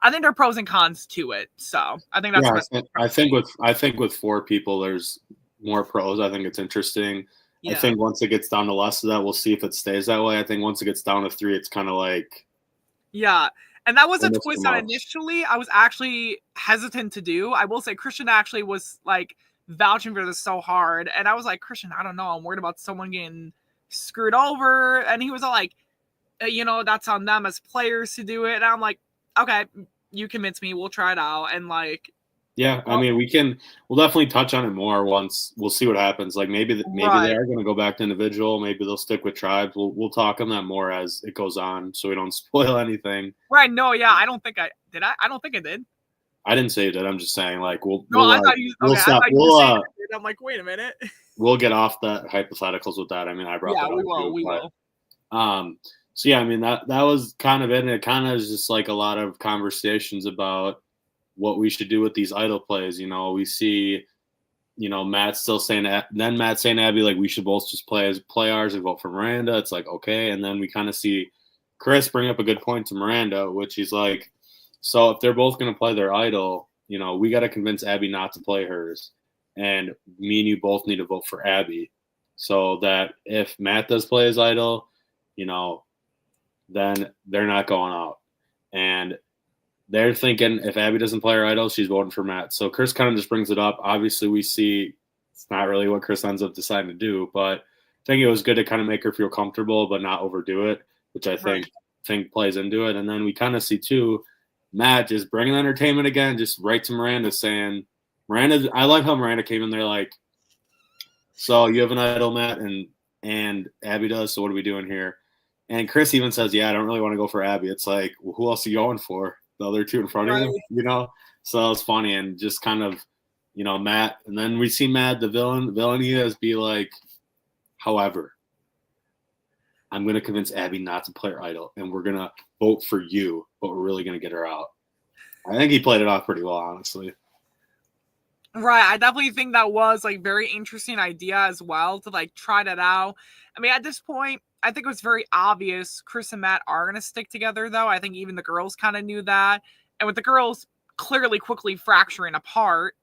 I think there are pros and cons to it. So I think that's I think with 4 people, there's more pros. I think it's interesting. Yeah. I think once it gets down to less of that, we'll see if it stays that way. I think once it gets down to 3, it's kind of like. Yeah. And that was I a miss twist too that much. initially I was actually hesitant to do. I will say Christian actually was like vouching for this so hard. And I was like, Christian, I don't know. I'm worried about someone getting screwed over. And he was all like, that's on them as players to do it. And I'm like, okay, you convince me. We'll try it out. And like, Yeah, I well, mean, we'll definitely touch on it more once we'll see what happens. Like maybe they right. are going to go back to individual. Maybe they'll stick with tribes. We'll talk on that more as it goes on, so we don't spoil anything. Right. No, yeah. I don't think I did. I don't think I did. I didn't say that. I'm just saying like No, I thought you, we'll okay. I stop. thought you were saying I did. I'm like, wait a minute. We'll get off the hypotheticals with that. I mean, I brought Yeah, that we up will. too, We but will. so yeah, I mean that was kind of it. And it kind of is just like a lot of conversations about what we should do with these idol plays. We see, Matt still saying that, then Matt saying to Abby, like, we should both just play ours and vote for Miranda. It's like, okay. And then we kind of see Chris bring up a good point to Miranda, which he's like, so if they're both going to play their idol, we got to convince Abby not to play hers. And me and you both need to vote for Abby so that if Matt does play his idol, then they're not going out. And they're thinking if Abby doesn't play her idol, she's voting for Matt. So Chris kind of just brings it up. Obviously, we see it's not really what Chris ends up deciding to do, but I think it was good to kind of make her feel comfortable but not overdo it, which I think plays into it. And then we kind of see too, Matt just bringing entertainment again, just right to Miranda saying, Miranda, I like how Miranda came in there like, so you have an idol, Matt, and Abby does. So what are we doing here? And Chris even says, yeah, I don't really want to go for Abby. It's like, well, who else are you going for? The other two in front of you, So it's funny and just kind of, Matt. And then we see Matt, the villain he is, be like, however, I'm going to convince Abby not to play her idol, and we're going to vote for you, but we're really going to get her out. I think he played it off pretty well, honestly. Right. I definitely think that was like very interesting idea as well to like try that out. I mean, at this point, I think it was very obvious Chris and Matt are going to stick together, though. I think even the girls kind of knew that. And with the girls clearly quickly fracturing apart,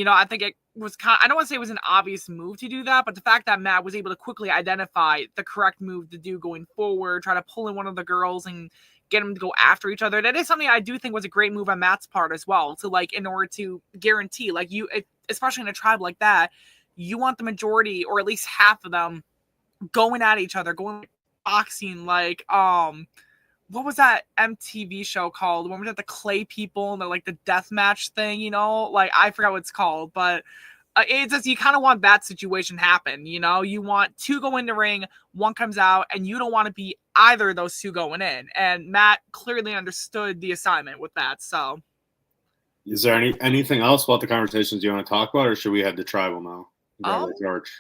I think it was I don't want to say it was an obvious move to do that, but the fact that Matt was able to quickly identify the correct move to do going forward, try to pull in one of the girls and get them to go after each other. That is something I do think was a great move on Matt's part as well. To like, in order to guarantee, like especially in a tribe like that, you want the majority or at least half of them going at each other, going boxing, like what was that MTV show called? When we did the clay people and like the death match thing, like I forgot what it's called, but it's just you kind of want that situation happen. You want two go in the ring, one comes out, and you don't want to be either of those two going in. And Matt clearly understood the assignment with that. So, is there anything else about the conversations you want to talk about, or should we head to tribal now? George.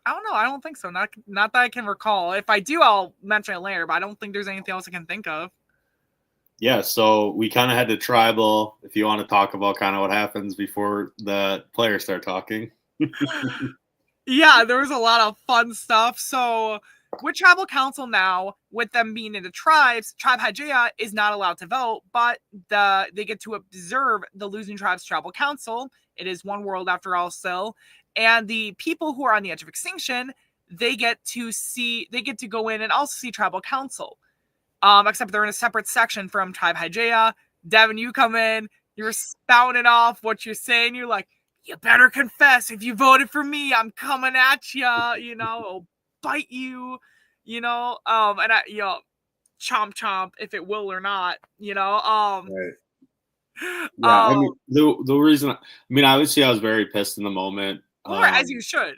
I don't know. I don't think so. Not that I can recall. If I do, I'll mention it later, but I don't think there's anything else I can think of. Yeah, so we kind of had to tribal, if you want to talk about kind of what happens before the players start talking. Yeah, there was a lot of fun stuff. So with tribal council now, with them being in the tribes, tribe Hygeia is not allowed to vote, but they get to observe the losing tribe's tribal council. It is one world after all still. And the people who are on the edge of extinction, they get to go in and also see tribal council. Except they're in a separate section from tribe Hygeia. Devin, you come in, you're spouting off what you're saying. You're like, you better confess. If you voted for me, I'm coming at you, I'll bite you, and I, chomp chomp if it will or not, Right. Yeah, I mean, the reason, obviously I was very pissed in the moment. Or as you should.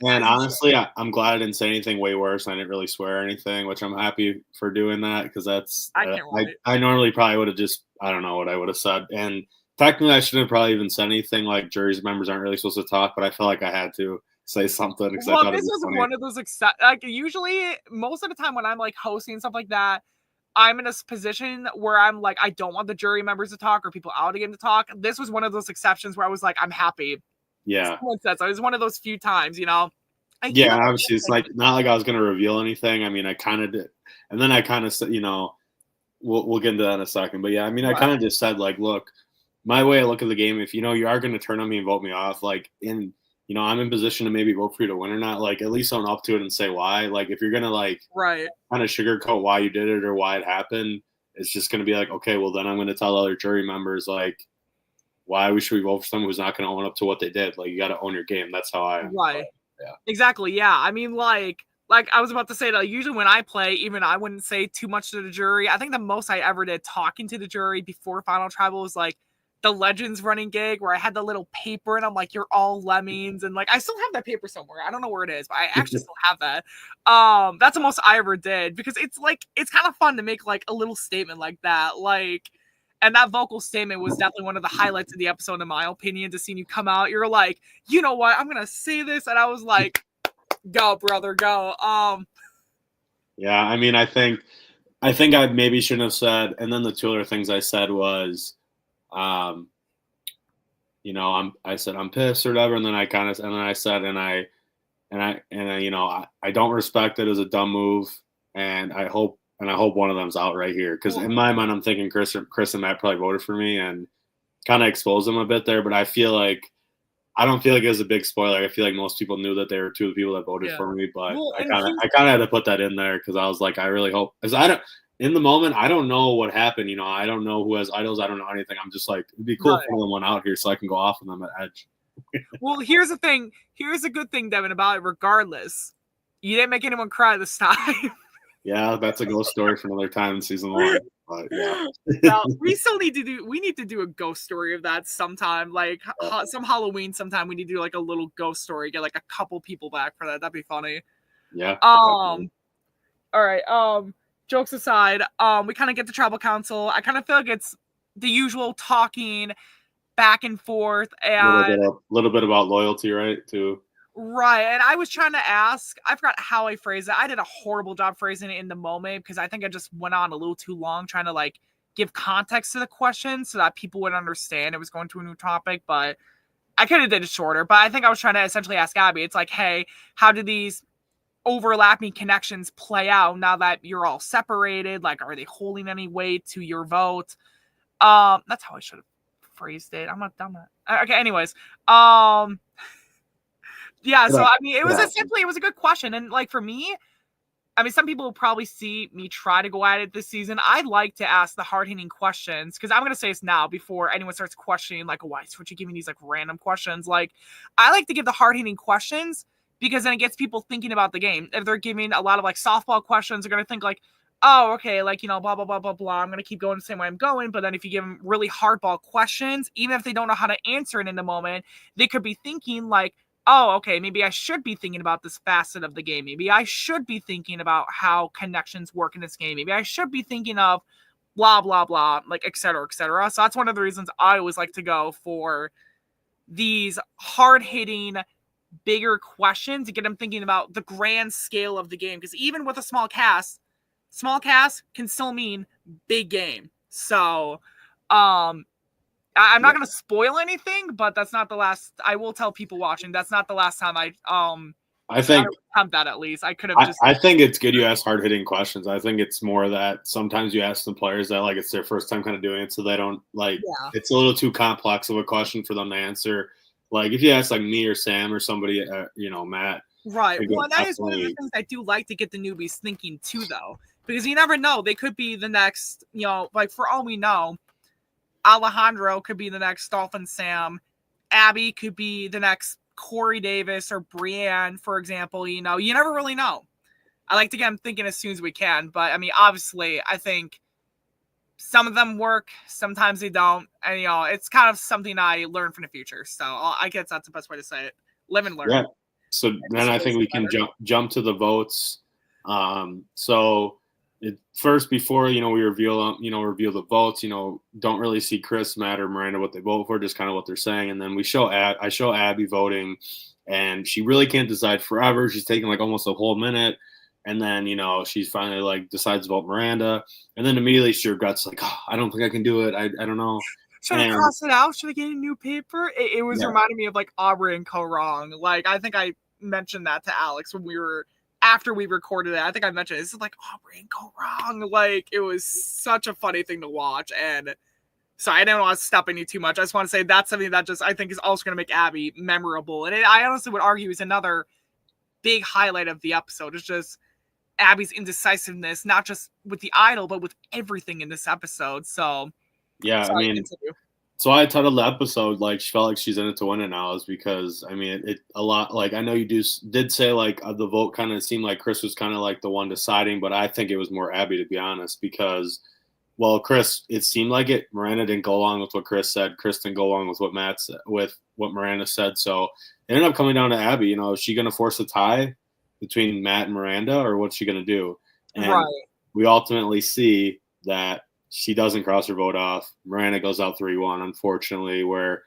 And honestly, I'm glad I didn't say anything way worse. I didn't really swear or anything, which I'm happy for doing that because that's I normally probably would have just, I don't know what I would have said. And technically, I shouldn't have probably even said anything. Like jury members aren't really supposed to talk, but I felt like I had to say something because I thought this was one of those like usually most of the time when I'm like hosting stuff like that, I'm in a position where I'm like, I don't want the jury members to talk or people out again to talk. This was one of those exceptions where I was like, I'm happy. Yeah. Someone said so. It was one of those few times, Yeah, obviously it's like not like I was going to reveal anything. I mean, I kind of did. And then I kind of said, we'll get into that in a second. But yeah, I mean, I kind of just said like, look, my way I look at the game, if you are going to turn on me and vote me off, like in I'm in position to maybe vote for you to win or not. Like, at least own up to it and say why. Like, if you're gonna like Right. kind of sugarcoat why you did it or why it happened, it's just gonna be like, okay, well then I'm gonna tell other jury members like why we should vote for someone who's not gonna own up to what they did. Like, you got to own your game. That's how I am. Right. Yeah. Exactly. Yeah. I mean, like I was about to say that usually when I play, even I wouldn't say too much to the jury. I think the most I ever did talking to the jury before Final Tribal was like the Legends running gig where I had the little paper and I'm like, you're all lemmings. And like, I still have that paper somewhere. I don't know where it is, but I actually still have that. That's the most I ever did because it's kind of fun to make like a little statement like that. Like, and that vocal statement was definitely one of the highlights of the episode, in my opinion, to see you come out. You're like, you know what? I'm going to say this. And I was like, go, brother, go. Yeah, I mean, I think I maybe shouldn't have said. And then the two other things I said was, I said I'm pissed or whatever, and then I said, I don't respect it as a dumb move, and I hope one of them's out right here because in my mind I'm thinking Chris and Matt probably voted for me and kind of exposed them a bit there, but I don't feel like it was a big spoiler. I feel like most people knew that they were two of the people that voted for me, but I kind of had to put that in there because I was like, I really hope, because in the moment, I don't know what happened. I don't know who has idols. I don't know anything. I'm just like, it'd be cool if one of them went out here so I can go off on them at Edge. Well, here's the thing. Here's a good thing, Devin, about it. Regardless, you didn't make anyone cry this time. Yeah, that's a ghost story for another time in season 1. But yeah. Well, we need to do a ghost story of that sometime. Like some Halloween sometime we need to do like a little ghost story, get like a couple people back for that. That'd be funny. Yeah. All right. Jokes aside, we kind of get the tribal council. I kind of feel like it's the usual talking back and forth and a little bit about loyalty, right? Too. Right. And I was trying to ask, I forgot how I phrased it. I did a horrible job phrasing it in the moment because I think I just went on a little too long trying to like give context to the question so that people would understand it was going to a new topic. But I could have did it shorter. But I think I was trying to essentially ask Abby, it's like, hey, how do these overlapping connections play out now that you're all separated? Like, are they holding any weight to your vote? That's how I should have phrased it. I'm not dumb. Okay, anyways. Yeah, so I mean, it was a good question. And like for me, I mean, some people will probably see me try to go at it this season. I like to ask the hard-hitting questions because I'm going to say this now before anyone starts questioning, like, why would you give me these like random questions? Like, I like to give the hard-hitting questions because then it gets people thinking about the game. If they're giving a lot of like softball questions, they're going to think like, oh, okay, like, blah, blah, blah, blah, blah. I'm going to keep going the same way I'm going. But then if you give them really hardball questions, even if they don't know how to answer it in the moment, they could be thinking like, oh, okay, maybe I should be thinking about this facet of the game. Maybe I should be thinking about how connections work in this game. Maybe I should be thinking of blah, blah, blah, like, et cetera, et cetera. So that's one of the reasons I always like to go for these hard-hitting, bigger questions to get them thinking about the grand scale of the game. Because even with a small cast can still mean big game. So, I'm not going to spoil anything, but that's not the last. I will tell people watching that's not the last time I think have that. At least I could have just. I think it's good you ask hard hitting questions. I think it's more that sometimes you ask some players that like it's their first time kind of doing it, so they don't like. Yeah. It's a little too complex of a question for them to answer. Like if you ask like me or Sam or somebody, Matt. Right. Well, and that is one of the things I do like to get the newbies thinking too, though, because you never know. They could be the next. Like for all we know. Alejandro could be the next Dolphin Sam. Abby could be the next Corey Davis or Brienne, for example. You never really know. I like to get them thinking as soon as we can. But, I mean, obviously, I think some of them work. Sometimes they don't. And, it's kind of something I learn from the future. So I guess that's the best way to say it. Live and learn. Yeah. So then I think we can jump to the votes. First, before we reveal the votes, don't really see Chris, Matt, or Miranda what they vote for, just kind of what they're saying, and then I show Abby voting, and she really can't decide forever. She's taking like almost a whole minute, and then she's finally like decides to vote Miranda, and then immediately she regrets like, oh, I don't think I can do it. I don't know. Should I cross it out? Should I get a new paper? It was reminding me of like Aubrey and Co-Wrong. Like I think I mentioned that to Alex when after we recorded it. I think I mentioned this is like Aubrey and Co-Wrong. Like it was such a funny thing to watch, and So I don't want to step on you too much. I just want to say that's something that just I think is also going to make Abby memorable. And I honestly would argue is another big highlight of the episode. It's just Abby's indecisiveness, not just with the idol, but with everything in this episode. So yeah, sorry, I mean, continue. so I titled the episode like she felt like she's in it to win it now, is because I mean it a lot. Like I know you did say like the vote kind of seemed like Chris was kind of like the one deciding, but I think it was more Abby, to be honest, because well, Chris, it seemed like it. Miranda didn't go along with what Chris said. Chris didn't go along with what Matt said, with what Miranda said. So it ended up coming down to Abby. You know, is she going to force a tie between Matt and Miranda, or what's she going to do? And Right. we ultimately see that she doesn't cross her vote off. Miranda goes out 3-1, unfortunately, where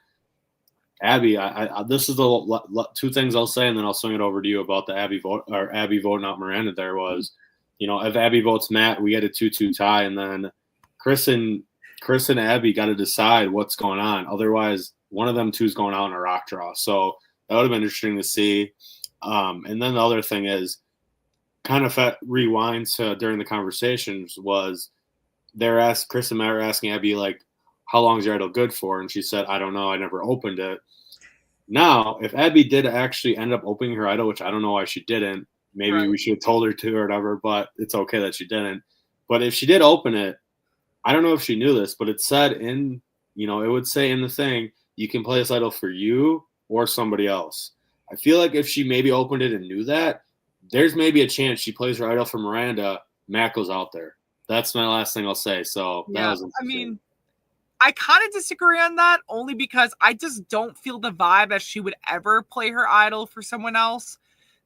Abby, this is the two things I'll say, and then I'll swing it over to you about the Abby vote, or Abby voting out Miranda. There was, you know, if Abby votes Matt, we get a 2-2 tie, and then Chris and Abby got to decide what's going on. Otherwise, one of them two is going out in a rock draw. So that would have been interesting to see. And then the other thing is, kind of rewinds during the conversations was Chris and Matt were asking Abby like, how long is your idol good for? And she said, I don't know. I never opened it. Now, if Abby did actually end up opening her idol, which I don't know why she didn't, maybe we should have told her to or whatever, but it's okay that she didn't. But if she did open it, I don't know if she knew this, but it said in, you know, it would say in the thing, you can play this idol for you or somebody else. I feel like if she maybe opened it and knew that, there's maybe a chance she plays her idol for Miranda, Matt goes out there. That's my last thing I'll say. So that was interesting. I mean, I kind of disagree on that only because I just don't feel the vibe that she would ever play her idol for someone else.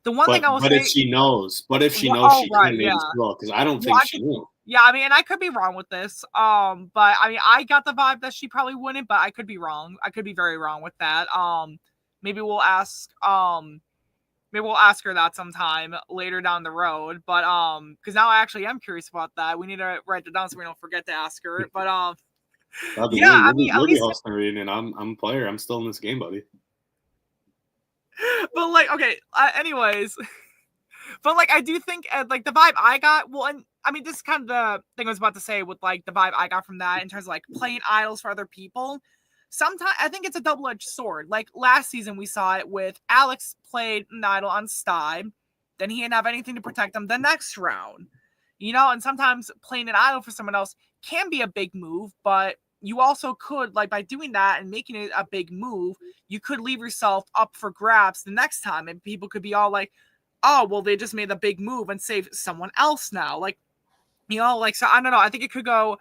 The one thing I will say, if she knows, she can maybe slow, because I don't think she knew. Yeah, I mean, and I could be wrong with this. But I mean, I got the vibe that she probably wouldn't, but I could be wrong. I could be very wrong with that. Maybe we'll ask her that sometime later down the road. But because now I actually am curious about that. We need to write it down so we don't forget to ask her. But yeah, I mean, at least hosting a reading, and I'm a player. I'm still in this game, buddy. But like, okay. Anyways, but like, I do think like the vibe I got. Well, and I mean, this is kind of the thing I was about to say with like the vibe I got from that in terms of like playing idols for other people. Sometimes I think it's a double-edged sword. Like last season, we saw it with Alex played an idol on Sty, then he didn't have anything to protect him the next round. You know, and sometimes playing an idol for someone else can be a big move, but you also could, like by doing that and making it a big move, you could leave yourself up for grabs the next time, and people could be all like, oh, well, they just made a big move and saved someone else now. Like, you know, like, so I don't know. I think it could go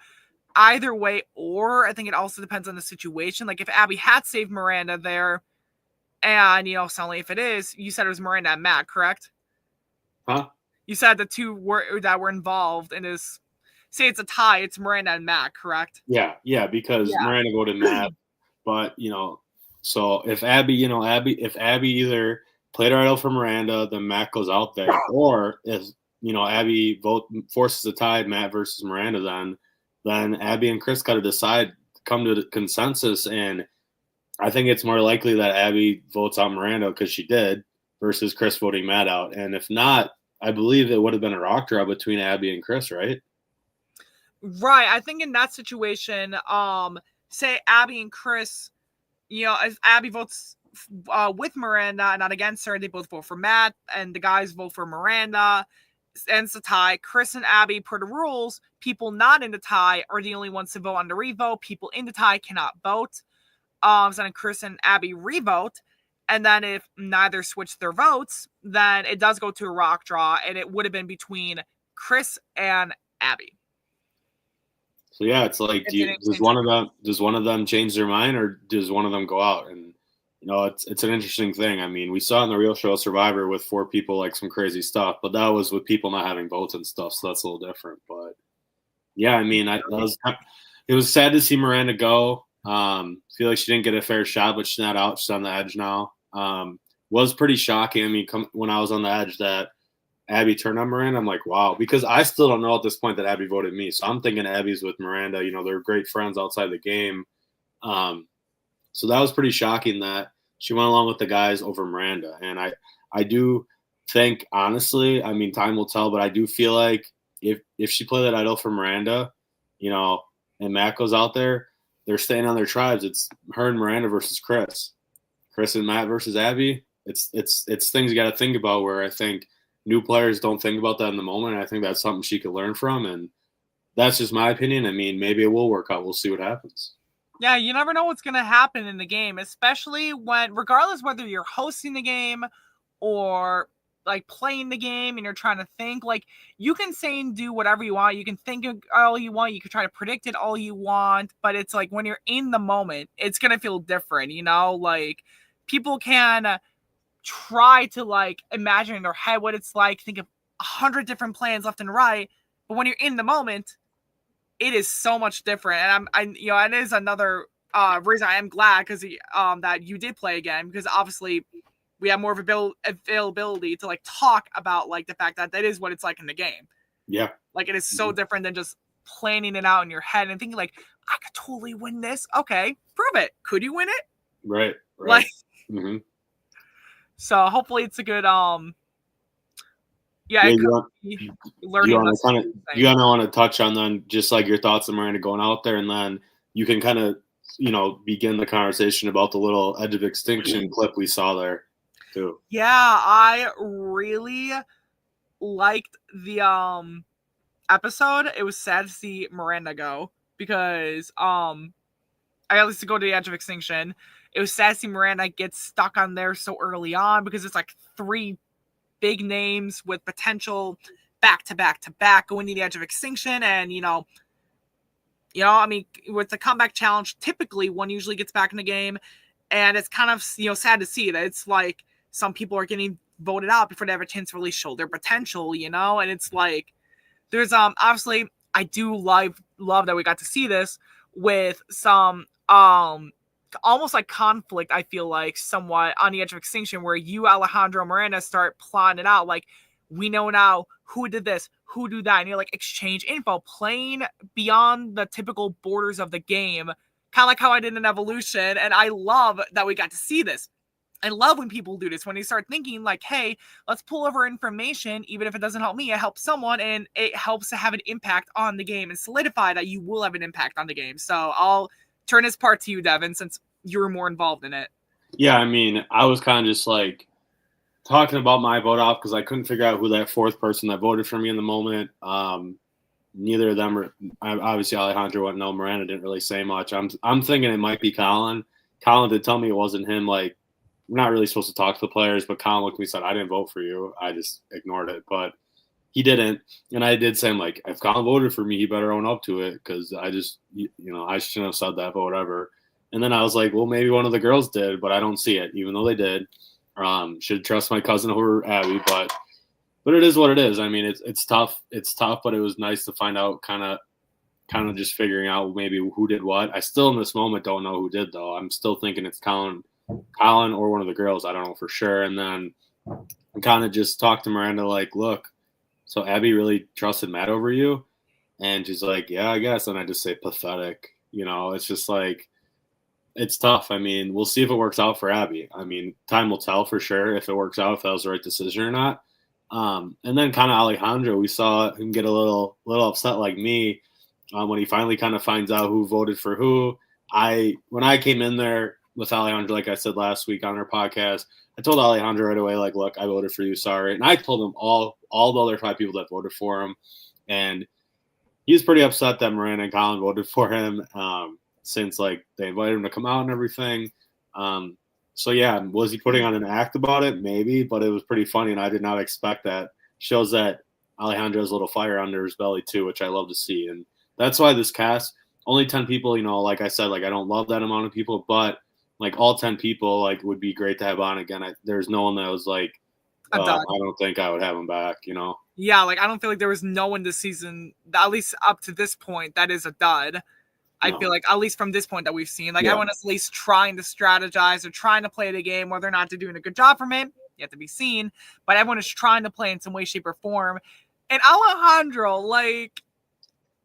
either way, or I think it also depends on the situation. Like if Abby had saved Miranda there, and, you know, suddenly if it is, you said it was Miranda and Matt, correct? Huh? You said the two that were involved in this. Say it's a tie, it's Miranda and Matt, correct? Yeah, because Miranda voted Matt, but you know, so if Abby either played her idol for Miranda, then Matt goes out there, or if you know Abby forces a tie, Matt versus Miranda, then Abby and Chris got to decide, come to the consensus, and I think it's more likely that Abby votes out Miranda because she did, versus Chris voting Matt out, and if not, I believe it would have been a rock draw between Abby and Chris, right? Right. I think in that situation, say Abby and Chris, you know, if Abby votes with Miranda and not against her, they both vote for Matt, and the guys vote for Miranda, ends the tie. Chris and Abby, per the rules, people not in the tie are the only ones to vote on the revote. People in the tie cannot vote. So then Chris and Abby revote. And then if neither switch their votes, then it does go to a rock draw, and it would have been between Chris and Abby. So yeah, it's like, does one of them change their mind, or does one of them go out? And you know, it's an interesting thing. I mean, we saw in the real show Survivor with 4 people, like some crazy stuff, but that was with people not having votes and stuff, so that's a little different. But yeah, I mean, it was sad to see Miranda go. Feel like she didn't get a fair shot, but she's not out. She's on the edge now. Was pretty shocking. I mean, when I was on the edge that Abby turned on Miranda, I'm like, wow, because I still don't know at this point that Abby voted me. So I'm thinking Abby's with Miranda. You know, they're great friends outside the game. So that was pretty shocking that she went along with the guys over Miranda. And I do think, honestly, I mean, time will tell, but I do feel like if she played that idol for Miranda, you know, and Matt goes out there, they're staying on their tribes. It's her and Miranda versus Chris and Matt versus Abby. It's things you got to think about where I think new players don't think about that in the moment. I think that's something she could learn from, and that's just my opinion. I mean, maybe it will work out. We'll see what happens. Yeah, you never know what's going to happen in the game, especially when, regardless whether you're hosting the game or like playing the game and you're trying to think, like you can say and do whatever you want. You can think all you want. You can try to predict it all you want, but it's like when you're in the moment, it's going to feel different, you know, like people can try to like imagine in their head what it's like, think of 100 different plans left and right. But when you're in the moment, it is so much different. And and it is another reason I am glad because that you did play again, because obviously we have more of availability to like talk about like the fact that that is what it's like in the game. Yeah. Like it is so different than just planning it out in your head and thinking like, I could totally win this. Okay, prove it. Could you win it? Right. Like, mm-hmm. So hopefully it's a good learning. You want to touch on then just like your thoughts on Miranda going out there, and then you can kind of begin the conversation about the little Edge of Extinction clip we saw there too. Yeah, I really liked the episode. It was sad to see Miranda go because I got to go to the Edge of Extinction. It was sad to see Miranda get stuck on there so early on because it's like 3 big names with potential back to back going to the Edge of Extinction. And I mean, with the comeback challenge, typically one usually gets back in the game, and it's kind of sad to see that it's like some people are getting voted out before they have a chance to really show their potential, and it's like there's obviously I do love that we got to see this with some almost like conflict, I feel like, somewhat on the Edge of Extinction, where you, Alejandro, Miranda start plotting it out. Like, we know now who did this, who do that, and you're like, exchange info, playing beyond the typical borders of the game, kind of like how I did in Evolution, and I love that we got to see this. I love when people do this, when they start thinking like, hey, let's pull over information, even if it doesn't help me, it helps someone, and it helps to have an impact on the game and solidify that you will have an impact on the game. So I'll turn this part to you, Devin, since you were more involved in it. Yeah, I mean, I was kind of just like talking about my vote off because I couldn't figure out who that 4th person that voted for me in the moment. Neither of them obviously Alejandro wouldn't know. Miranda didn't really say much. I'm thinking it might be Colin. Colin did tell me it wasn't him. Like, we're not really supposed to talk to the players, but Colin looked at me and said, I didn't vote for you. I just ignored it. But he didn't. And I did say, I'm like, if Colin voted for me, he better own up to it, because I just, I shouldn't have said that, but whatever. And then I was like, well, maybe one of the girls did, but I don't see it, even though they did. Should trust my cousin over Abby, but it is what it is. I mean, it's tough. It's tough, but it was nice to find out kind of just figuring out maybe who did what. I still in this moment don't know who did, though. I'm still thinking it's Colin or one of the girls. I don't know for sure. And then I kind of just talked to Miranda like, look, so Abby really trusted Matt over you? And she's like, yeah, I guess. And I just say pathetic. It's just like, it's tough. I mean, we'll see if it works out for Abby. I mean, time will tell for sure if it works out, if that was the right decision or not. And then kind of Alejandro, we saw him get a little upset like me when he finally kind of finds out who voted for who. When I came in there with Alejandro, like I said last week on our podcast, I told Alejandro right away, like, look, I voted for you, sorry. And I told him all the other 5 people that voted for him. And he was pretty upset that Miranda and Colin voted for him. Since like they invited him to come out and everything. So yeah, was he putting on an act about it? Maybe, but it was pretty funny, and I did not expect that. Shows that Alejandro has a little fire under his belly too, which I love to see. And that's why this cast, only 10 people, like I said, like I don't love that amount of people, but like all 10 people like would be great to have on again. There's no one that was like, I don't think I would have him back, Yeah, like I don't feel like there was no one this season, at least up to this point, that is a dud. I feel like, at least from this point that we've seen, like everyone is at least trying to strategize or trying to play the game. Whether or not they're doing a good job from it, yet to be seen. But everyone is trying to play in some way, shape, or form. And Alejandro, like,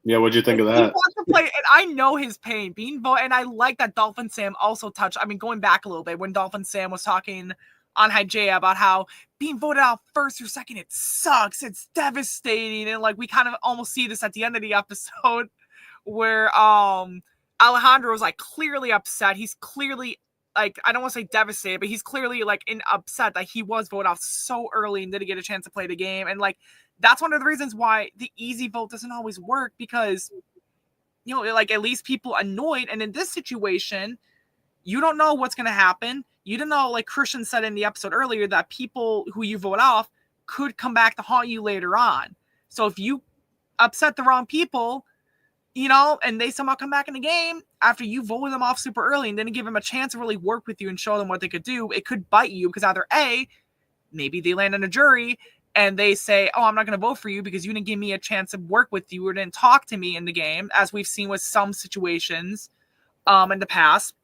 yeah, what'd you think of that? He wants to play, and I know his pain being voted. And I like that Dolphin Sam also touched. I mean, going back a little bit when Dolphin Sam was talking on Hygeia about how being voted out 1st or 2nd, it sucks. It's devastating, and like we kind of almost see this at the end of the episode. Where Alejandro was like clearly upset. He's clearly like, I don't want to say devastated, but he's clearly like upset that he was voted off so early and didn't get a chance to play the game. And like, that's one of the reasons why the easy vote doesn't always work, because, you know, like at least people annoyed. And in this situation, you don't know what's going to happen. You don't know, like Christian said in the episode earlier, that people who you vote off could come back to haunt you later on. So if you upset the wrong people, you know, and they somehow come back in the game after you voted them off super early and didn't give them a chance to really work with you and show them what they could do, it could bite you, because either A, maybe they land on a jury and they say, oh, I'm not going to vote for you because you didn't give me a chance to work with you or didn't talk to me in the game, as we've seen with some situations in the past.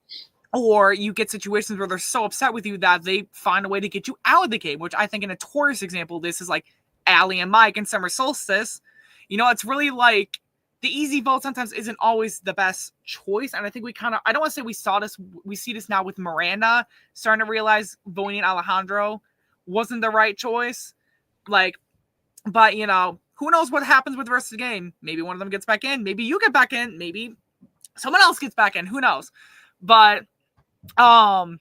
Or you get situations where they're so upset with you that they find a way to get you out of the game, which I think in a Taurus example, this is like Allie and Mike in Summer Solstice. You know, it's really like the easy vote sometimes isn't always the best choice. And I think we kind of, I don't want to say we saw this, we see this now with Miranda starting to realize voting Alejandro wasn't the right choice. Like, but you know, who knows what happens with the rest of the game? Maybe one of them gets back in. Maybe you get back in. Maybe someone else gets back in. Who knows? But I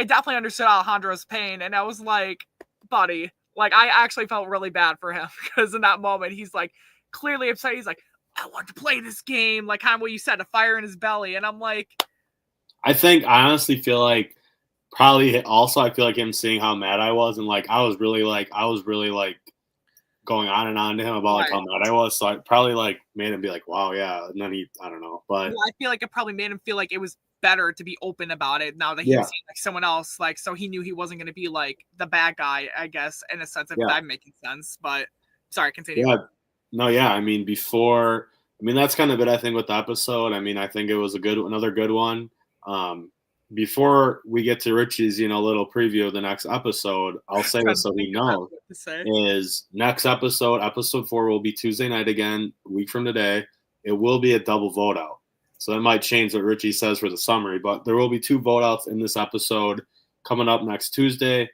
definitely understood Alejandro's pain, and I was like, buddy, like I actually felt really bad for him, because in that moment he's like clearly upset. He's like, I want to play this game, like kind of what you said, a fire in his belly. And I'm like, I honestly feel like probably also I feel like him seeing how mad I was, and like I was really going on and on to him about like how mad I was. So I probably like made him be like, wow, yeah. And then I don't know. But I feel like it probably made him feel like it was better to be open about it now that he was seeing like someone else, like, so he knew he wasn't going to be like the bad guy, I guess, in a sense, if that making sense. But sorry, continue. I mean, that's kind of it, I think, with the episode. I mean, I think it was another good one. Before we get to Richie's, little preview of the next episode, I'll say this so we know, is next episode 4 will be Tuesday night again, a week from today. It will be a double vote out. So that might change what Richie says for the summary, but there will be 2 vote outs in this episode coming up next Tuesday.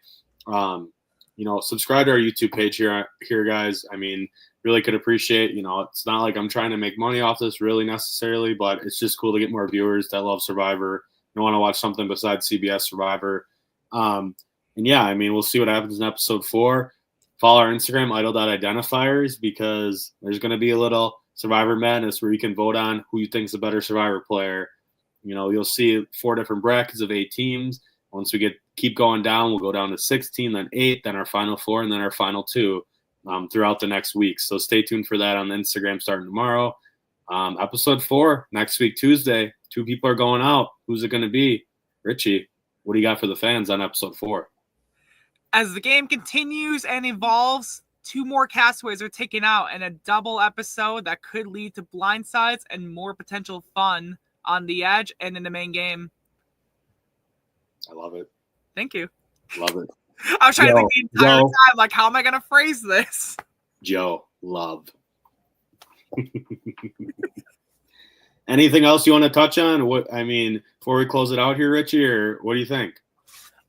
Subscribe to our YouTube page here, guys. I mean, really could appreciate, it's not like I'm trying to make money off this really necessarily, but it's just cool to get more viewers that love Survivor and want to watch something besides CBS Survivor. We'll see what happens in episode 4. Follow our Instagram, idol.identifiers, because there's going to be a little Survivor Madness where you can vote on who you think is a better Survivor player. You'll see 4 different brackets of 8 teams. Once we keep going down, we'll go down to 16, then 8, then our final 4, and then our final 2 throughout the next week. So stay tuned for that on the Instagram starting tomorrow. Episode 4 next week, Tuesday. 2 people are going out. Who's it going to be? Richie, what do you got for the fans on episode 4? As the game continues and evolves, 2 more castaways are taken out in a double episode that could lead to blindsides and more potential fun on the edge and in the main game. I love it. Thank you. Love it. I was trying to think the entire time, like, how am I going to phrase this? Joe, love. Anything else you want to touch on? Before we close it out here, Richie, or what do you think?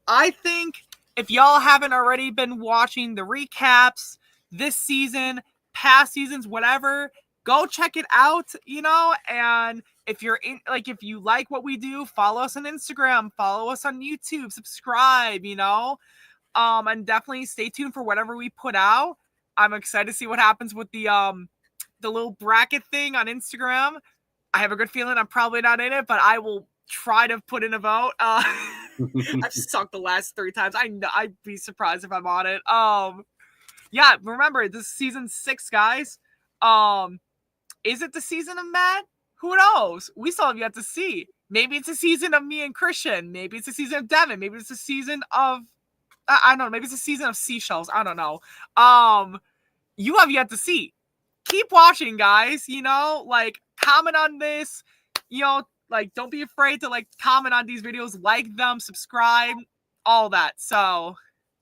I think if y'all haven't already been watching the recaps this season, past seasons, whatever, go check it out, and if if you like what we do, follow us on Instagram, follow us on YouTube, subscribe, and definitely stay tuned for whatever we put out. I'm excited to see what happens with the little bracket thing on Instagram. I have a good feeling I'm probably not in it, but I will try to put in a vote. I've sucked the last 3 times. I'd be surprised if I'm on it. Remember, this is season 6, guys. Is it the season of Matt? Who knows? We still have yet to see. Maybe it's a season of me and Christian. Maybe it's a season of Devin. Maybe it's a season of, I don't know. Maybe it's a season of seashells. I don't know. You have yet to see. Keep watching, guys. Comment on this. Don't be afraid to comment on these videos, like them, subscribe, all that. So,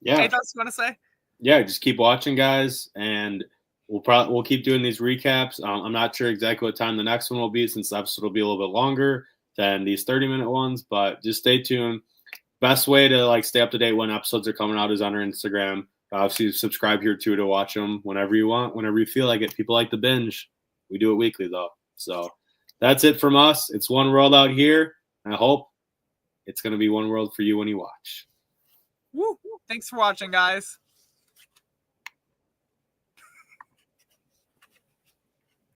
anything else you want to say? Yeah, just keep watching, guys, and we'll keep doing these recaps. I'm not sure exactly what time the next one will be, since the episode will be a little bit longer than these 30-minute ones, but just stay tuned. Best way to stay up to date when episodes are coming out is on our Instagram. Obviously, subscribe here too to watch them whenever you want, whenever you feel like it. People like to binge. We do it weekly though. So that's it from us. It's one world out here. I hope it's going to be one world for you when you watch. Woo. Thanks for watching, guys.